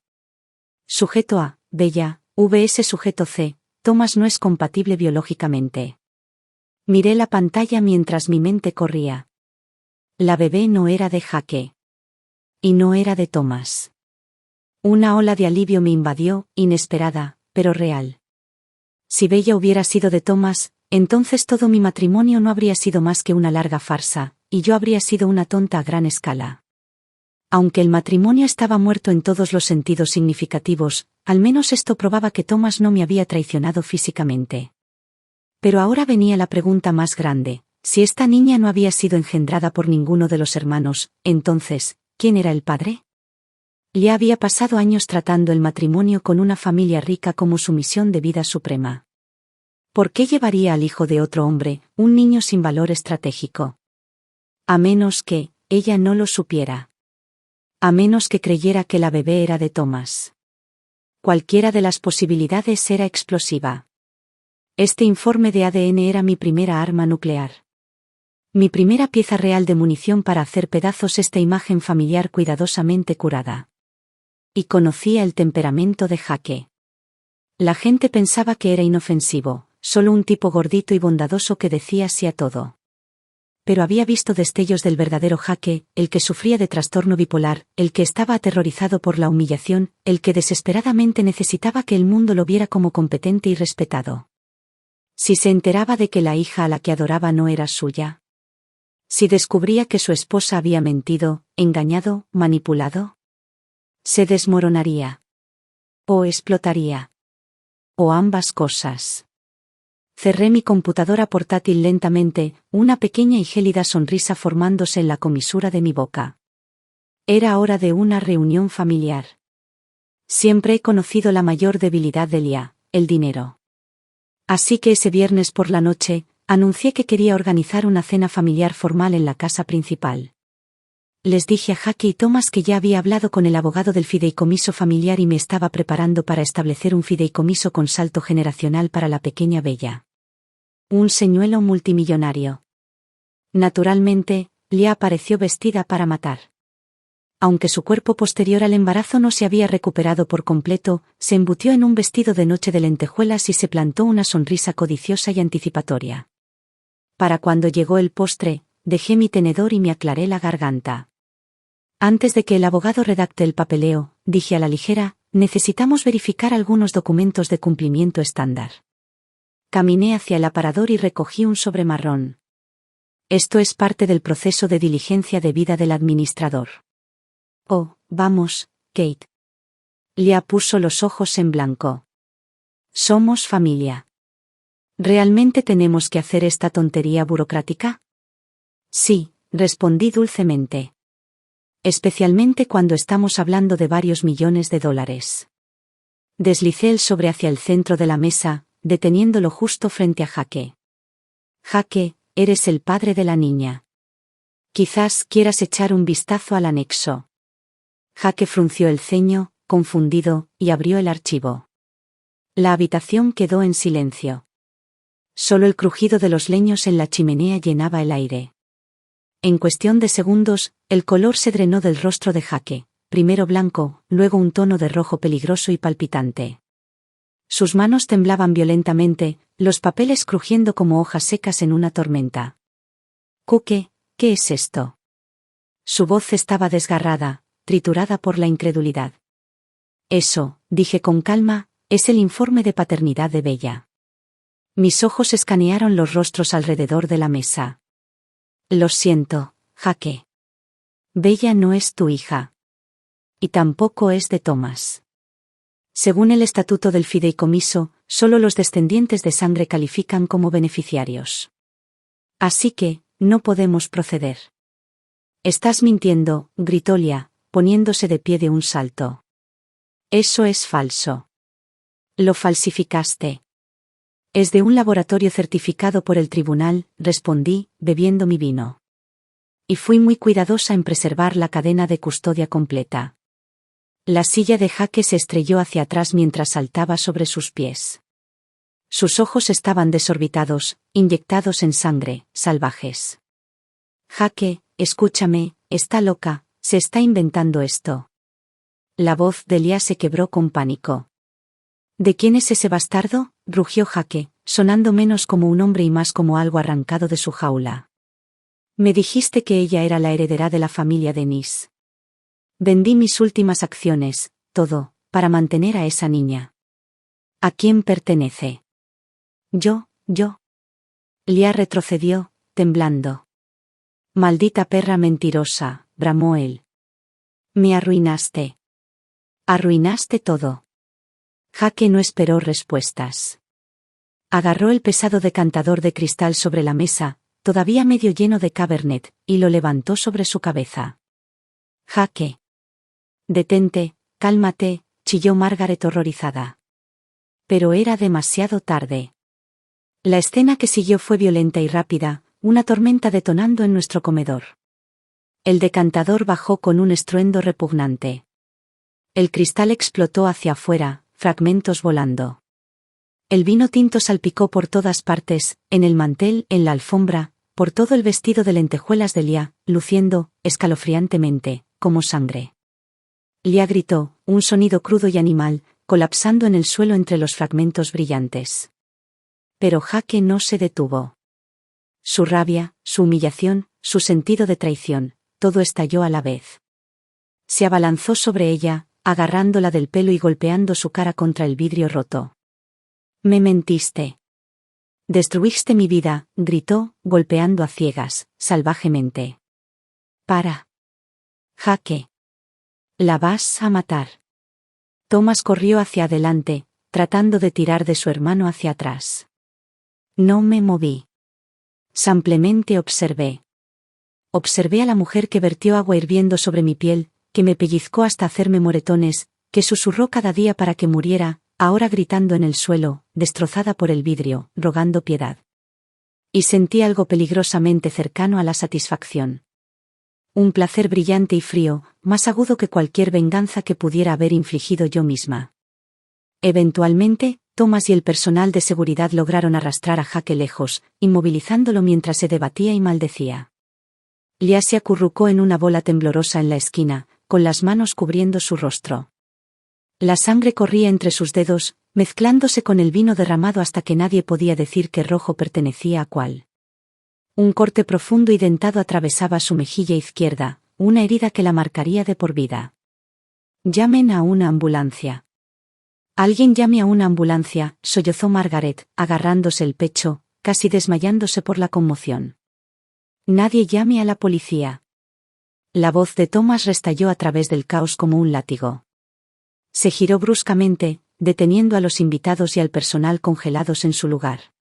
Sujeto A, Bella, VS sujeto C, Thomas no es compatible biológicamente. Miré la pantalla mientras mi mente corría. La bebé no era de Jake. Y no era de Thomas. Una ola de alivio me invadió, inesperada, pero real. Si Bella hubiera sido de Thomas, entonces todo mi matrimonio no habría sido más que una larga farsa, y yo habría sido una tonta a gran escala. Aunque el matrimonio estaba muerto en todos los sentidos significativos, al menos esto probaba que Thomas no me había traicionado físicamente. Pero ahora venía la pregunta más grande: si esta niña no había sido engendrada por ninguno de los hermanos, entonces, ¿quién era el padre? Ya había pasado años tratando el matrimonio con una familia rica como su misión de vida suprema. ¿Por qué llevaría al hijo de otro hombre, un niño sin valor estratégico? A menos que ella no lo supiera. A menos que creyera que la bebé era de Thomas. Cualquiera de las posibilidades era explosiva. Este informe de ADN era mi primera arma nuclear. Mi primera pieza real de munición para hacer pedazos esta imagen familiar cuidadosamente curada. Y conocía el temperamento de Jake. La gente pensaba que era inofensivo, solo un tipo gordito y bondadoso que decía sí a todo. Pero había visto destellos del verdadero Jake, el que sufría de trastorno bipolar, el que estaba aterrorizado por la humillación, el que desesperadamente necesitaba que el mundo lo viera como competente y respetado. Si se enteraba de que la hija a la que adoraba no era suya. Si descubría que su esposa había mentido, engañado, manipulado. Se desmoronaría. O explotaría. O ambas cosas. Cerré mi computadora portátil lentamente, una pequeña y gélida sonrisa formándose en la comisura de mi boca. Era hora de una reunión familiar. Siempre he conocido la mayor debilidad de Leah, el dinero. Así que ese viernes por la noche, anuncié que quería organizar una cena familiar formal en la casa principal. Les dije a Jake y Thomas que ya había hablado con el abogado del fideicomiso familiar y me estaba preparando para establecer un fideicomiso con salto generacional para la pequeña Bella. Un señuelo multimillonario. Naturalmente, Leah apareció vestida para matar. Aunque su cuerpo posterior al embarazo no se había recuperado por completo, se embutió en un vestido de noche de lentejuelas y se plantó una sonrisa codiciosa y anticipatoria. Para cuando llegó el postre, dejé mi tenedor y me aclaré la garganta. Antes de que el abogado redacte el papeleo, dije a la ligera, necesitamos verificar algunos documentos de cumplimiento estándar. Caminé hacia el aparador y recogí un sobre marrón. Esto es parte del proceso de diligencia debida del administrador. Oh, vamos, Kate. Leah puso los ojos en blanco. Somos familia. ¿Realmente tenemos que hacer esta tontería burocrática? Sí, respondí dulcemente. Especialmente cuando estamos hablando de varios millones de dólares. Deslicé el sobre hacia el centro de la mesa, deteniéndolo justo frente a Jake. Jake, eres el padre de la niña. Quizás quieras echar un vistazo al anexo. Jake frunció el ceño, confundido, y abrió el archivo. La habitación quedó en silencio. Solo el crujido de los leños en la chimenea llenaba el aire. En cuestión de segundos, el color se drenó del rostro de Jake, primero blanco, luego un tono de rojo peligroso y palpitante. Sus manos temblaban violentamente, los papeles crujiendo como hojas secas en una tormenta. «Kuke, ¿qué es esto?» Su voz estaba desgarrada, triturada por la incredulidad. «Eso», dije con calma, «es el informe de paternidad de Bella». Mis ojos escanearon los rostros alrededor de la mesa. «Lo siento, Jake. Bella no es tu hija. Y tampoco es de Thomas. Según el estatuto del fideicomiso, solo los descendientes de sangre califican como beneficiarios. Así que, no podemos proceder». «Estás mintiendo», gritó Leah, poniéndose de pie de un salto. «Eso es falso. Lo falsificaste». «Es de un laboratorio certificado por el tribunal», respondí, bebiendo mi vino. Y fui muy cuidadosa en preservar la cadena de custodia completa. La silla de Jake se estrelló hacia atrás mientras saltaba sobre sus pies. Sus ojos estaban desorbitados, inyectados en sangre, salvajes. «Jake, escúchame, está loca, se está inventando esto». La voz de Leah se quebró con pánico. «¿De quién es ese bastardo?», rugió Jake, sonando menos como un hombre y más como algo arrancado de su jaula. «Me dijiste que ella era la heredera de la familia Denise. Vendí mis últimas acciones, todo, para mantener a esa niña. ¿A quién pertenece?» Yo. Leah retrocedió, temblando. «Maldita perra mentirosa», bramó él. Me arruinaste. Arruinaste todo. Jake no esperó respuestas. Agarró el pesado decantador de cristal sobre la mesa, todavía medio lleno de Cabernet, y lo levantó sobre su cabeza. Jake. Detente, cálmate, chilló Margaret horrorizada. Pero era demasiado tarde. La escena que siguió fue violenta y rápida, una tormenta detonando en nuestro comedor. El decantador bajó con un estruendo repugnante. El cristal explotó hacia afuera, fragmentos volando. El vino tinto salpicó por todas partes, en el mantel, en la alfombra, por todo el vestido de lentejuelas de Lia, luciendo, escalofriantemente, como sangre. Lia gritó, un sonido crudo y animal, colapsando en el suelo entre los fragmentos brillantes. Pero Jake no se detuvo. Su rabia, su humillación, su sentido de traición, todo estalló a la vez. Se abalanzó sobre ella, agarrándola del pelo y golpeando su cara contra el vidrio roto. Me mentiste. Destruiste mi vida, gritó, golpeando a ciegas, salvajemente. Para. Jake. La vas a matar. Thomas corrió hacia adelante, tratando de tirar de su hermano hacia atrás. No me moví. Simplemente observé. Observé a la mujer que vertió agua hirviendo sobre mi piel, que me pellizcó hasta hacerme moretones, que susurró cada día para que muriera, ahora gritando en el suelo, destrozada por el vidrio, rogando piedad. Y sentí algo peligrosamente cercano a la satisfacción. Un placer brillante y frío, más agudo que cualquier venganza que pudiera haber infligido yo misma. Eventualmente, Thomas y el personal de seguridad lograron arrastrar a Jake lejos, inmovilizándolo mientras se debatía y maldecía. Lia se acurrucó en una bola temblorosa en la esquina, con las manos cubriendo su rostro. La sangre corría entre sus dedos, mezclándose con el vino derramado hasta que nadie podía decir qué rojo pertenecía a cuál. Un corte profundo y dentado atravesaba su mejilla izquierda, una herida que la marcaría de por vida. Llamen a una ambulancia. Alguien llame a una ambulancia, sollozó Margaret, agarrándose el pecho, casi desmayándose por la conmoción. Nadie llame a la policía. La voz de Thomas restalló a través del caos como un látigo. Se giró bruscamente, deteniendo a los invitados y al personal congelados en su lugar.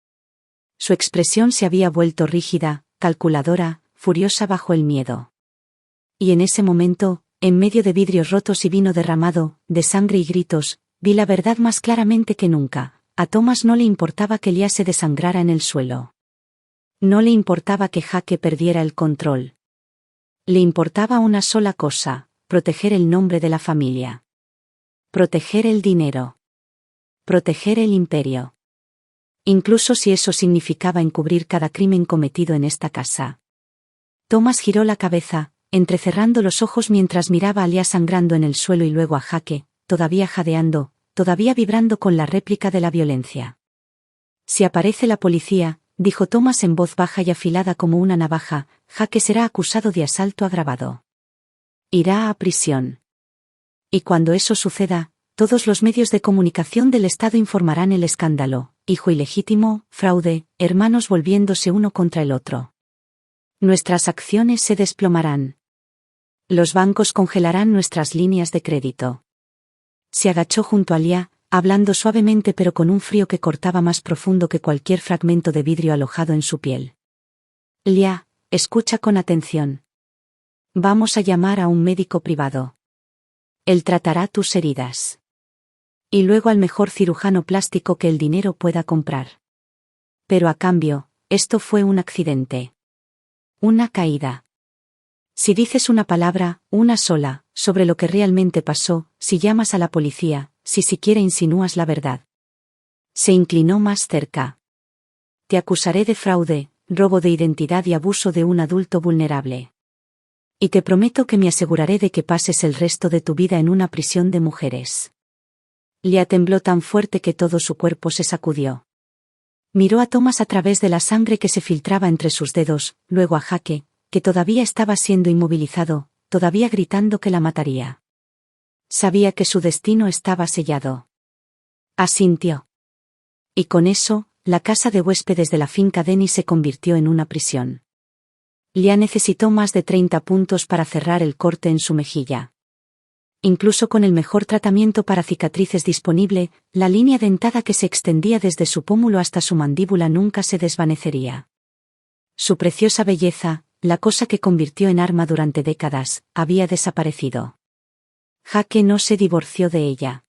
Su expresión se había vuelto rígida, calculadora, furiosa bajo el miedo. Y en ese momento, en medio de vidrios rotos y vino derramado, de sangre y gritos, vi la verdad más claramente que nunca. A Thomas no le importaba que Lia se desangrara en el suelo. No le importaba que Jake perdiera el control. Le importaba una sola cosa, proteger el nombre de la familia. Proteger el dinero. Proteger el imperio. Incluso si eso significaba encubrir cada crimen cometido en esta casa. Thomas giró la cabeza, entrecerrando los ojos mientras miraba a Lia sangrando en el suelo y luego a Jake, todavía jadeando, todavía vibrando con la réplica de la violencia. Si aparece la policía, dijo Thomas en voz baja y afilada como una navaja, Jake será acusado de asalto agravado. Irá a prisión. Y cuando eso suceda, todos los medios de comunicación del Estado informarán el escándalo, hijo ilegítimo, fraude, hermanos volviéndose uno contra el otro. Nuestras acciones se desplomarán. Los bancos congelarán nuestras líneas de crédito. Se agachó junto a Lia, hablando suavemente pero con un frío que cortaba más profundo que cualquier fragmento de vidrio alojado en su piel. Lia, escucha con atención. Vamos a llamar a un médico privado. Él tratará tus heridas. Y luego al mejor cirujano plástico que el dinero pueda comprar. Pero a cambio, esto fue un accidente. Una caída. Si dices una palabra, una sola, sobre lo que realmente pasó, si llamas a la policía, si siquiera insinúas la verdad. Se inclinó más cerca. Te acusaré de fraude, robo de identidad y abuso de un adulto vulnerable. Y te prometo que me aseguraré de que pases el resto de tu vida en una prisión de mujeres. Lia tembló tan fuerte que todo su cuerpo se sacudió. Miró a Thomas a través de la sangre que se filtraba entre sus dedos, luego a Jake, que todavía estaba siendo inmovilizado, todavía gritando que la mataría. Sabía que su destino estaba sellado. Asintió. Y con eso, la casa de huéspedes de la finca Denny se convirtió en una prisión. Lia necesitó más de 30 puntos para cerrar el corte en su mejilla. Incluso con el mejor tratamiento para cicatrices disponible, la línea dentada que se extendía desde su pómulo hasta su mandíbula nunca se desvanecería. Su preciosa belleza, la cosa que convirtió en arma durante décadas, había desaparecido. Jake no se divorció de ella.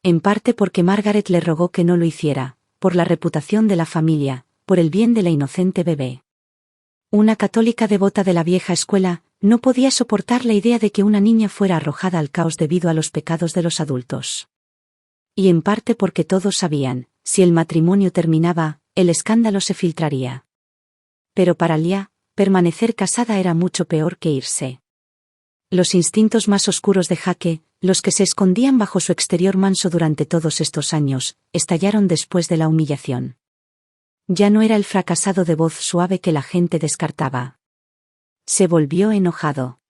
En parte porque Margaret le rogó que no lo hiciera, por la reputación de la familia, por el bien de la inocente bebé. Una católica devota de la vieja escuela, no podía soportar la idea de que una niña fuera arrojada al caos debido a los pecados de los adultos. Y en parte porque todos sabían, si el matrimonio terminaba, el escándalo se filtraría. Pero para Leah, permanecer casada era mucho peor que irse. Los instintos más oscuros de Jake, los que se escondían bajo su exterior manso durante todos estos años, estallaron después de la humillación. Ya no era el fracasado de voz suave que la gente descartaba. Se volvió enojado.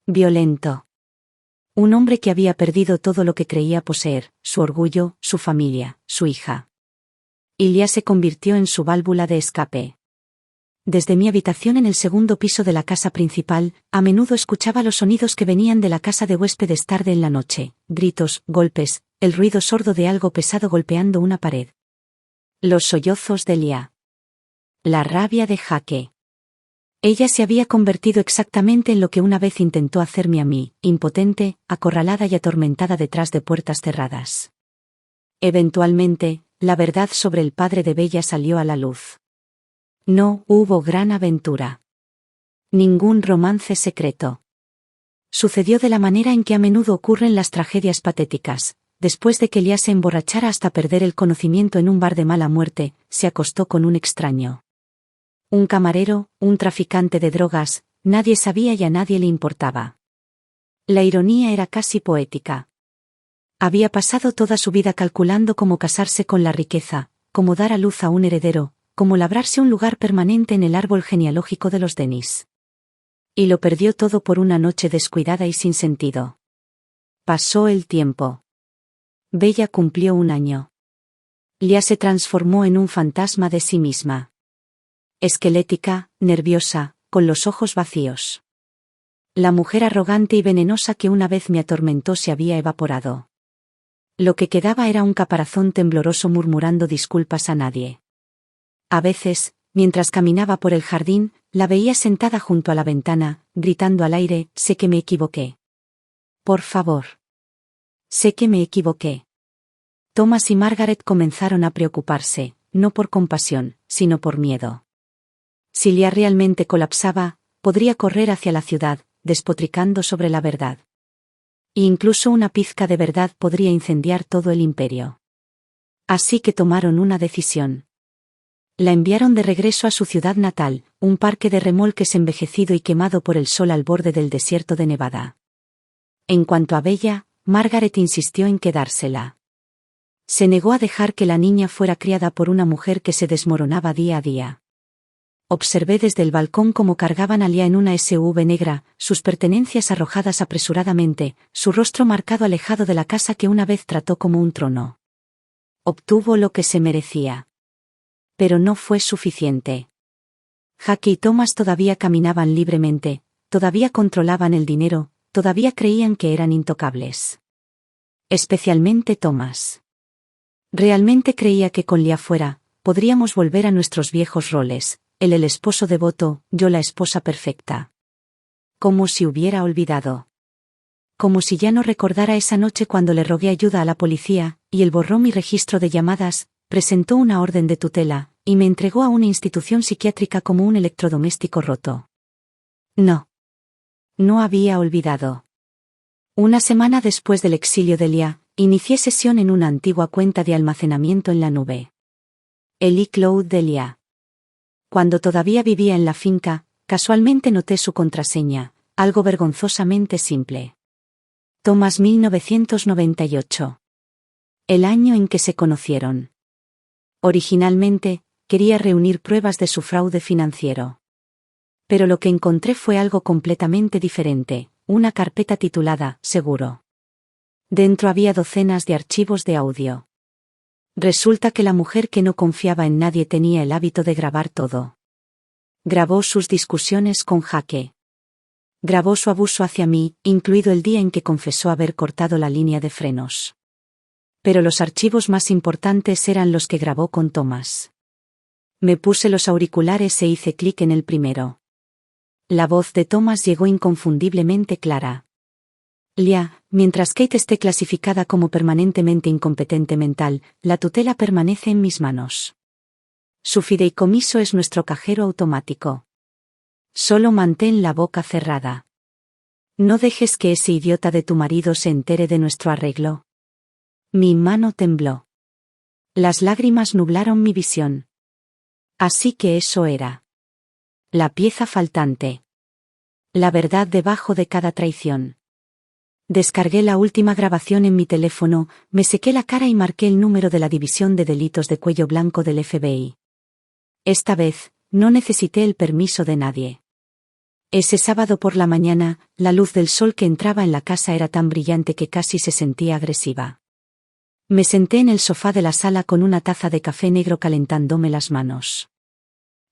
Violento. Un hombre que había perdido todo lo que creía poseer, su orgullo, su familia, su hija. Y Leah se convirtió en su válvula de escape. Desde mi habitación en el segundo piso de la casa principal, a menudo escuchaba los sonidos que venían de la casa de huéspedes tarde en la noche, gritos, golpes, el ruido sordo de algo pesado golpeando una pared. Los sollozos de Leah. La rabia de Jake. Ella se había convertido exactamente en lo que una vez intentó hacerme a mí, impotente, acorralada y atormentada detrás de puertas cerradas. Eventualmente, la verdad sobre el padre de Bella salió a la luz. No hubo gran aventura. Ningún romance secreto. Sucedió de la manera en que a menudo ocurren las tragedias patéticas. Después de que Leah se emborrachara hasta perder el conocimiento en un bar de mala muerte, se acostó con un extraño. Un camarero, un traficante de drogas, nadie sabía y a nadie le importaba. La ironía era casi poética. Había pasado toda su vida calculando cómo casarse con la riqueza, cómo dar a luz a un heredero, cómo labrarse un lugar permanente en el árbol genealógico de los Dennis. Y lo perdió todo por una noche descuidada y sin sentido. Pasó el tiempo. Bella cumplió 1 año. Leah se transformó en un fantasma de sí misma. Esquelética, nerviosa, con los ojos vacíos. La mujer arrogante y venenosa que una vez me atormentó se había evaporado. Lo que quedaba era un caparazón tembloroso murmurando disculpas a nadie. A veces, mientras caminaba por el jardín, la veía sentada junto a la ventana, gritando al aire, sé que me equivoqué. Por favor. Sé que me equivoqué. Thomas y Margaret comenzaron a preocuparse, no por compasión, sino por miedo. Si Leah realmente colapsaba, podría correr hacia la ciudad, despotricando sobre la verdad. E incluso una pizca de verdad podría incendiar todo el imperio. Así que tomaron una decisión. La enviaron de regreso a su ciudad natal, un parque de remolques envejecido y quemado por el sol al borde del desierto de Nevada. En cuanto a Bella, Margaret insistió en quedársela. Se negó a dejar que la niña fuera criada por una mujer que se desmoronaba día a día. Observé desde el balcón cómo cargaban a Leah en una SUV negra, sus pertenencias arrojadas apresuradamente, su rostro marcado alejado de la casa que una vez trató como un trono. Obtuvo lo que se merecía. Pero no fue suficiente. Jake y Thomas todavía caminaban libremente, todavía controlaban el dinero, todavía creían que eran intocables. Especialmente Thomas. Realmente creía que con Leah fuera, podríamos volver a nuestros viejos roles, él el esposo devoto, yo la esposa perfecta. Como si hubiera olvidado. Como si ya no recordara esa noche cuando le rogué ayuda a la policía, y él borró mi registro de llamadas, presentó una orden de tutela, y me entregó a una institución psiquiátrica como un electrodoméstico roto. No. No había olvidado. 1 semana después del exilio de Leah, inicié sesión en una antigua cuenta de almacenamiento en la nube. El iCloud de Leah. Cuando todavía vivía en la finca, casualmente noté su contraseña, algo vergonzosamente simple. Thomas 1998. El año en que se conocieron. Originalmente, quería reunir pruebas de su fraude financiero. Pero lo que encontré fue algo completamente diferente, una carpeta titulada Seguro. Dentro había docenas de archivos de audio. Resulta que la mujer que no confiaba en nadie tenía el hábito de grabar todo. Grabó sus discusiones con Jake. Grabó su abuso hacia mí, incluido el día en que confesó haber cortado la línea de frenos. Pero los archivos más importantes eran los que grabó con Thomas. Me puse los auriculares e hice clic en el primero. La voz de Thomas llegó inconfundiblemente clara. Leah, mientras Kate esté clasificada como permanentemente incompetente mental, la tutela permanece en mis manos. Su fideicomiso es nuestro cajero automático. Solo mantén la boca cerrada. No dejes que ese idiota de tu marido se entere de nuestro arreglo. Mi mano tembló. Las lágrimas nublaron mi visión. Así que eso era. La pieza faltante. La verdad debajo de cada traición. Descargué la última grabación en mi teléfono, me sequé la cara y marqué el número de la División de Delitos de Cuello Blanco del FBI. Esta vez, no necesité el permiso de nadie. Ese sábado por la mañana, la luz del sol que entraba en la casa era tan brillante que casi se sentía agresiva. Me senté en el sofá de la sala con una taza de café negro calentándome las manos.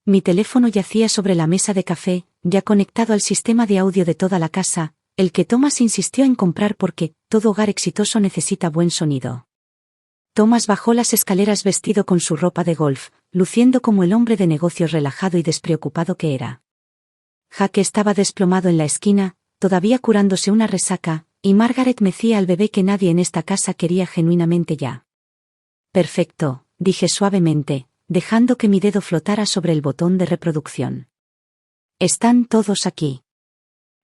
Mi teléfono yacía sobre la mesa de café, ya conectado al sistema de audio de toda la casa, el que Thomas insistió en comprar porque todo hogar exitoso necesita buen sonido. Thomas bajó las escaleras vestido con su ropa de golf, luciendo como el hombre de negocios relajado y despreocupado que era. Jake estaba desplomado en la esquina, todavía curándose una resaca, y Margaret mecía al bebé que nadie en esta casa quería genuinamente ya. Perfecto, dije suavemente, dejando que mi dedo flotara sobre el botón de reproducción. Están todos aquí.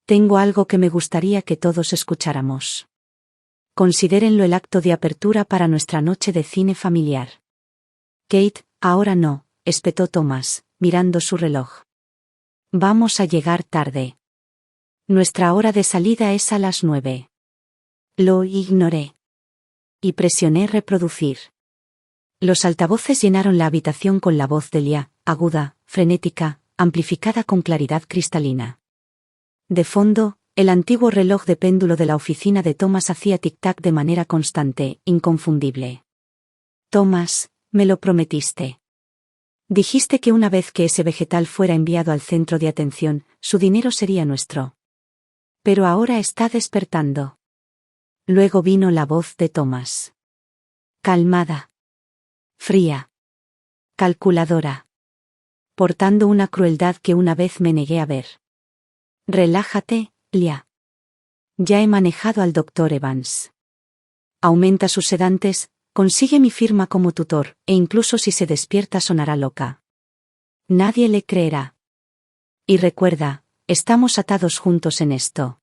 Tengo algo que me gustaría que todos escucháramos. Considérenlo el acto de apertura para nuestra noche de cine familiar. Kate, ahora no, espetó Thomas, mirando su reloj. Vamos a llegar tarde. Nuestra hora de salida es a las 9. Lo ignoré. Y presioné reproducir. Los altavoces llenaron la habitación con la voz de Leah, aguda, frenética, amplificada con claridad cristalina. De fondo, el antiguo reloj de péndulo de la oficina de Thomas hacía tic-tac de manera constante, inconfundible. Thomas, me lo prometiste. Dijiste que una vez que ese vegetal fuera enviado al centro de atención, su dinero sería nuestro. Pero ahora está despertando. Luego vino la voz de Thomas. Calmada. Fría. Calculadora. Portando una crueldad que una vez me negué a ver. Relájate, Leah. Ya he manejado al Dr. Evans. Aumenta sus sedantes, consigue mi firma como tutor, e incluso si se despierta sonará loca. Nadie le creerá. Y recuerda, estamos atados juntos en esto.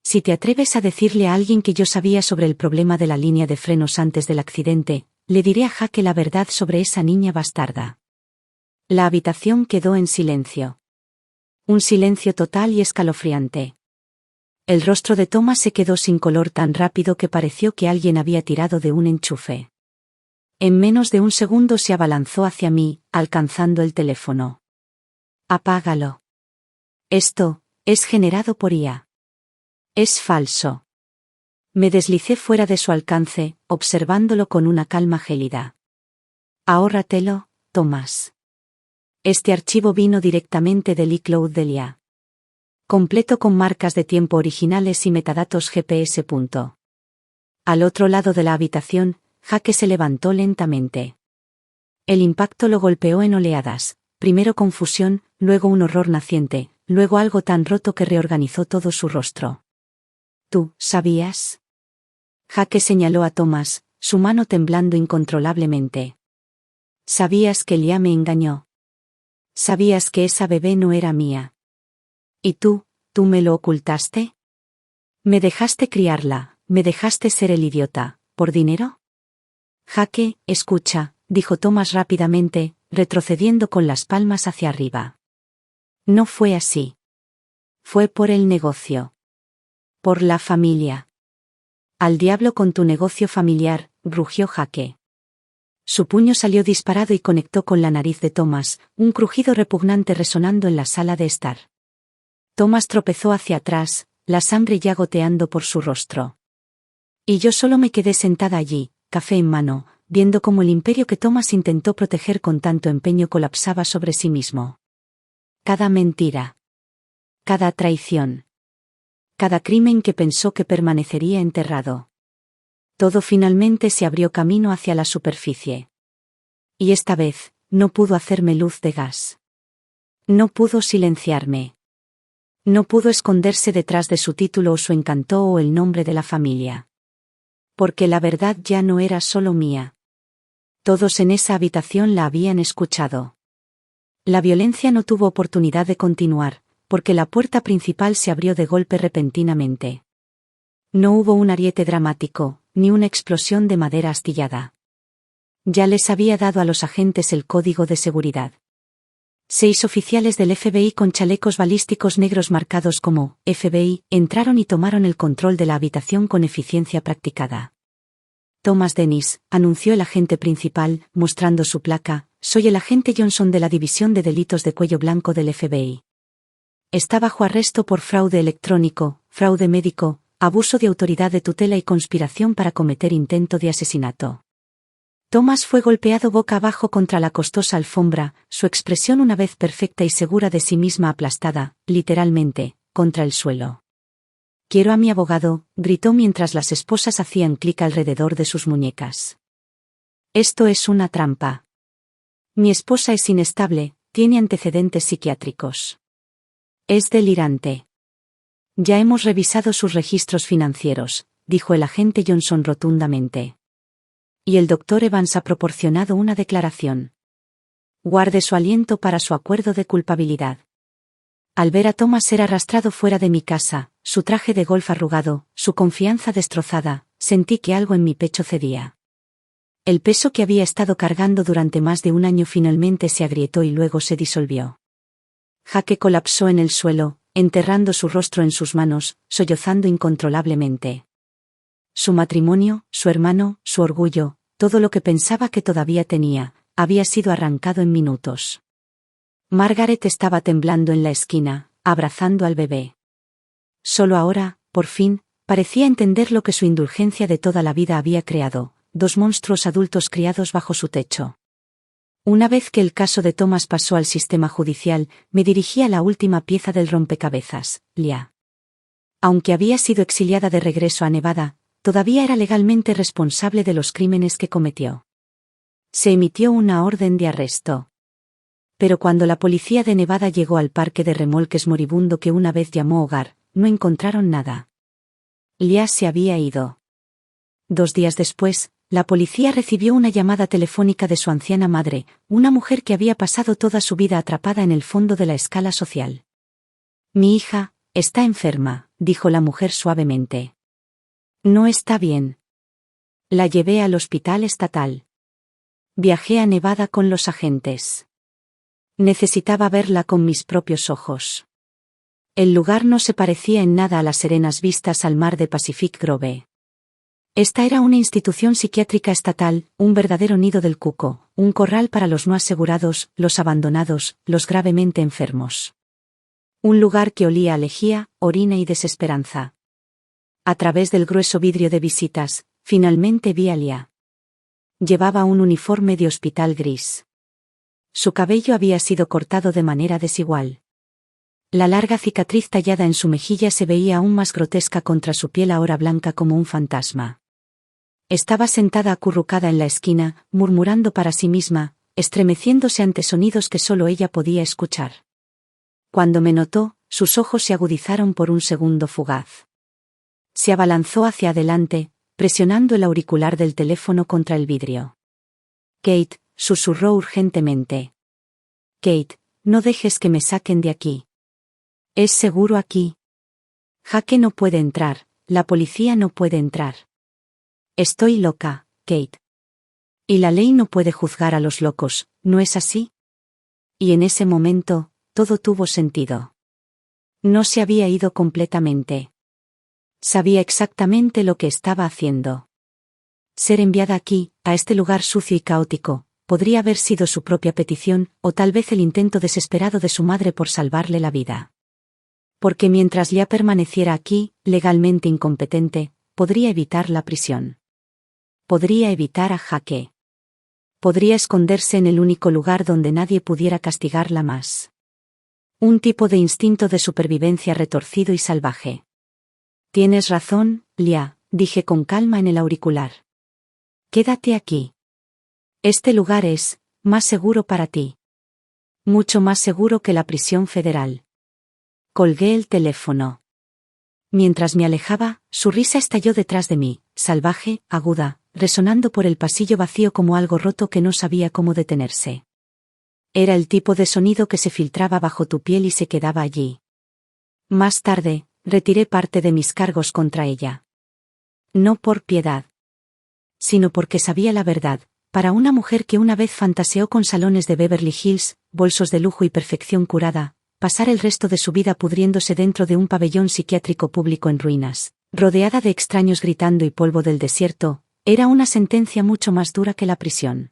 Si te atreves a decirle a alguien que yo sabía sobre el problema de la línea de frenos antes del accidente, le diré a Jake la verdad sobre esa niña bastarda. La habitación quedó en silencio. Un silencio total y escalofriante. El rostro de Thomas se quedó sin color tan rápido que pareció que alguien había tirado de un enchufe. En menos de un segundo se abalanzó hacia mí, alcanzando el teléfono. Apágalo. Esto es generado por IA. Es falso. Me deslicé fuera de su alcance, observándolo con una calma gélida. Ahórratelo, Thomas. Este archivo vino directamente del iCloud de Leah. Completo con marcas de tiempo originales y metadatos GPS. Al otro lado de la habitación, Jake se levantó lentamente. El impacto lo golpeó en oleadas, primero confusión, luego un horror naciente, luego algo tan roto que reorganizó todo su rostro. ¿Tú sabías? Jake señaló a Thomas, su mano temblando incontrolablemente. ¿Sabías que Leah me engañó? ¿Sabías que esa bebé no era mía? ¿Y tú me lo ocultaste? ¿Me dejaste criarla, me dejaste ser el idiota, por dinero? Jake, escucha, dijo Thomas rápidamente, retrocediendo con las palmas hacia arriba. No fue así. Fue por el negocio. Por la familia. Al diablo con tu negocio familiar, rugió Jake. Su puño salió disparado y conectó con la nariz de Thomas, un crujido repugnante resonando en la sala de estar. Thomas tropezó hacia atrás, la sangre ya goteando por su rostro. Y yo solo me quedé sentada allí, café en mano, viendo cómo el imperio que Thomas intentó proteger con tanto empeño colapsaba sobre sí mismo. Cada mentira. Cada traición. cada crimen que pensó que permanecería enterrado. Todo finalmente se abrió camino hacia la superficie. Y esta vez, no pudo hacerme luz de gas. No pudo silenciarme. No pudo esconderse detrás de su título o su encanto o el nombre de la familia. Porque la verdad ya no era solo mía. Todos en esa habitación la habían escuchado. La violencia no tuvo oportunidad de continuar, porque la puerta principal se abrió de golpe repentinamente. No hubo un ariete dramático, ni una explosión de madera astillada. Ya les había dado a los agentes el código de seguridad. 6 oficiales del FBI con chalecos balísticos negros marcados como FBI entraron y tomaron el control de la habitación con eficiencia practicada. Thomas Dennis, anunció el agente principal, mostrando su placa, soy el agente Johnson de la División de Delitos de Cuello Blanco del FBI. Está bajo arresto por fraude electrónico, fraude médico, abuso de autoridad de tutela y conspiración para cometer intento de asesinato. Thomas fue golpeado boca abajo contra la costosa alfombra, su expresión una vez perfecta y segura de sí misma aplastada, literalmente, contra el suelo. Quiero a mi abogado, gritó mientras las esposas hacían clic alrededor de sus muñecas. Esto es una trampa. Mi esposa es inestable, tiene antecedentes psiquiátricos. Es delirante. Ya hemos revisado sus registros financieros, dijo el agente Johnson rotundamente. Y el Dr. Evans ha proporcionado una declaración. Guarde su aliento para su acuerdo de culpabilidad. Al ver a Thomas ser arrastrado fuera de mi casa, su traje de golf arrugado, su confianza destrozada, sentí que algo en mi pecho cedía. El peso que había estado cargando durante más de un año finalmente se agrietó y luego se disolvió. Jake colapsó en el suelo, enterrando su rostro en sus manos, sollozando incontrolablemente. Su matrimonio, su hermano, su orgullo, todo lo que pensaba que todavía tenía, había sido arrancado en minutos. Margaret estaba temblando en la esquina, abrazando al bebé. Solo ahora, por fin, parecía entender lo que su indulgencia de toda la vida había creado, 2 monstruos adultos criados bajo su techo. Una vez que el caso de Thomas pasó al sistema judicial, me dirigí a la última pieza del rompecabezas, Leah. Aunque había sido exiliada de regreso a Nevada, todavía era legalmente responsable de los crímenes que cometió. Se emitió una orden de arresto. Pero cuando la policía de Nevada llegó al parque de remolques moribundo que una vez llamó hogar, no encontraron nada. Leah se había ido. 2 días después, la policía recibió una llamada telefónica de su anciana madre, una mujer que había pasado toda su vida atrapada en el fondo de la escala social. Mi hija, está enferma, dijo la mujer suavemente. No está bien. La llevé al hospital estatal. Viajé a Nevada con los agentes. Necesitaba verla con mis propios ojos. El lugar no se parecía en nada a las serenas vistas al mar de Pacific Grove. Esta era una institución psiquiátrica estatal, un verdadero nido del cuco, un corral para los no asegurados, los abandonados, los gravemente enfermos. Un lugar que olía a lejía, orina y desesperanza. A través del grueso vidrio de visitas, finalmente vi a Leah. Llevaba un uniforme de hospital gris. Su cabello había sido cortado de manera desigual. La larga cicatriz tallada en su mejilla se veía aún más grotesca contra su piel ahora blanca como un fantasma. Estaba sentada acurrucada en la esquina, murmurando para sí misma, estremeciéndose ante sonidos que solo ella podía escuchar. Cuando me notó, sus ojos se agudizaron por un segundo fugaz. Se abalanzó hacia adelante, presionando el auricular del teléfono contra el vidrio. Kate, susurró urgentemente. Kate, no dejes que me saquen de aquí. ¿Es seguro aquí? Jake no puede entrar, la policía no puede entrar. Estoy loca, Kate. Y la ley no puede juzgar a los locos, ¿no es así? Y en ese momento, todo tuvo sentido. No se había ido completamente. Sabía exactamente lo que estaba haciendo. Ser enviada aquí, a este lugar sucio y caótico, podría haber sido su propia petición, o tal vez el intento desesperado de su madre por salvarle la vida. Porque mientras ya permaneciera aquí, legalmente incompetente, podría evitar la prisión. Podría evitar a Jake. Podría esconderse en el único lugar donde nadie pudiera castigarla más. Un tipo de instinto de supervivencia retorcido y salvaje. Tienes razón, Lia, dije con calma en el auricular. Quédate aquí. Este lugar es más seguro para ti. Mucho más seguro que la prisión federal. Colgué el teléfono. Mientras me alejaba, su risa estalló detrás de mí, salvaje, aguda, resonando por el pasillo vacío como algo roto que no sabía cómo detenerse. Era el tipo de sonido que se filtraba bajo tu piel y se quedaba allí. Más tarde, retiré parte de mis cargos contra ella. No por piedad, sino porque sabía la verdad. Para una mujer que una vez fantaseó con salones de Beverly Hills, bolsos de lujo y perfección curada, pasar el resto de su vida pudriéndose dentro de un pabellón psiquiátrico público en ruinas, rodeada de extraños gritando y polvo del desierto, era una sentencia mucho más dura que la prisión.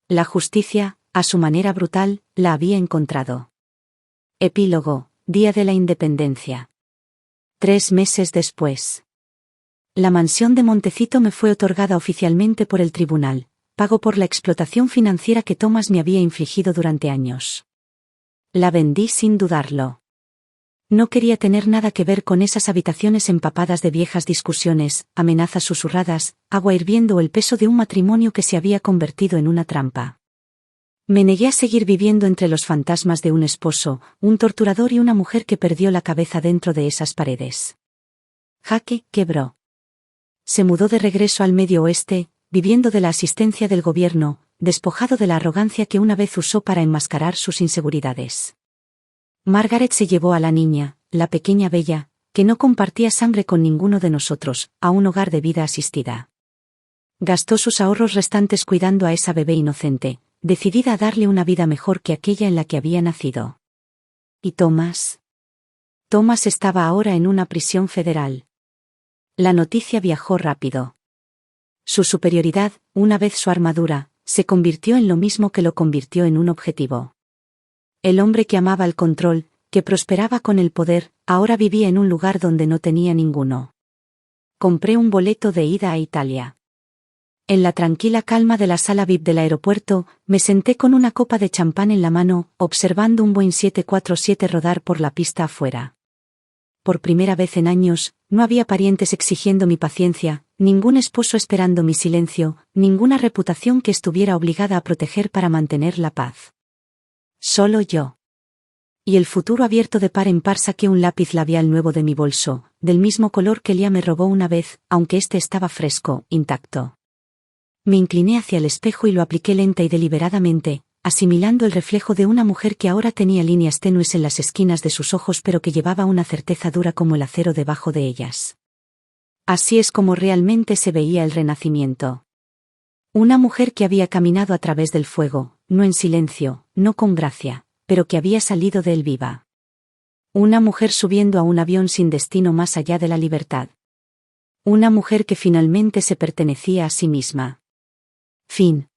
La justicia, a su manera brutal, la había encontrado. Epílogo, Día de la Independencia. 3 meses después. La mansión de Montecito me fue otorgada oficialmente por el tribunal, pago por la explotación financiera que Thomas me había infligido durante años. La vendí sin dudarlo. No quería tener nada que ver con esas habitaciones empapadas de viejas discusiones, amenazas susurradas, agua hirviendo o el peso de un matrimonio que se había convertido en una trampa. Me negué a seguir viviendo entre los fantasmas de un esposo, un torturador y una mujer que perdió la cabeza dentro de esas paredes. Jaque quebró. Se mudó de regreso al Medio Oeste, viviendo de la asistencia del gobierno, despojado de la arrogancia que una vez usó para enmascarar sus inseguridades. Margaret se llevó a la niña, la pequeña Bella, que no compartía sangre con ninguno de nosotros, a un hogar de vida asistida. Gastó sus ahorros restantes cuidando a esa bebé inocente, decidida a darle una vida mejor que aquella en la que había nacido. ¿Y Thomas? Thomas estaba ahora en una prisión federal. La noticia viajó rápido. Su superioridad, una vez su armadura, se convirtió en lo mismo que lo convirtió en un objetivo. El hombre que amaba el control, que prosperaba con el poder, ahora vivía en un lugar donde no tenía ninguno. Compré un boleto de ida a Italia. En la tranquila calma de la sala VIP del aeropuerto, me senté con una copa de champán en la mano, observando un Boeing 747 rodar por la pista afuera. Por primera vez en años, no había parientes exigiendo mi paciencia, ningún esposo esperando mi silencio, ninguna reputación que estuviera obligada a proteger para mantener la paz. Solo yo. Y el futuro abierto de par en par saqué un lápiz labial nuevo de mi bolso, del mismo color que Lia me robó una vez, aunque este estaba fresco, intacto. Me incliné hacia el espejo y lo apliqué lenta y deliberadamente, asimilando el reflejo de una mujer que ahora tenía líneas tenues en las esquinas de sus ojos pero que llevaba una certeza dura como el acero debajo de ellas. Así es como realmente se veía el Renacimiento. Una mujer que había caminado a través del fuego, no en silencio, no con gracia, pero que había salido de él viva. Una mujer subiendo a un avión sin destino más allá de la libertad. Una mujer que finalmente se pertenecía a sí misma. Fin.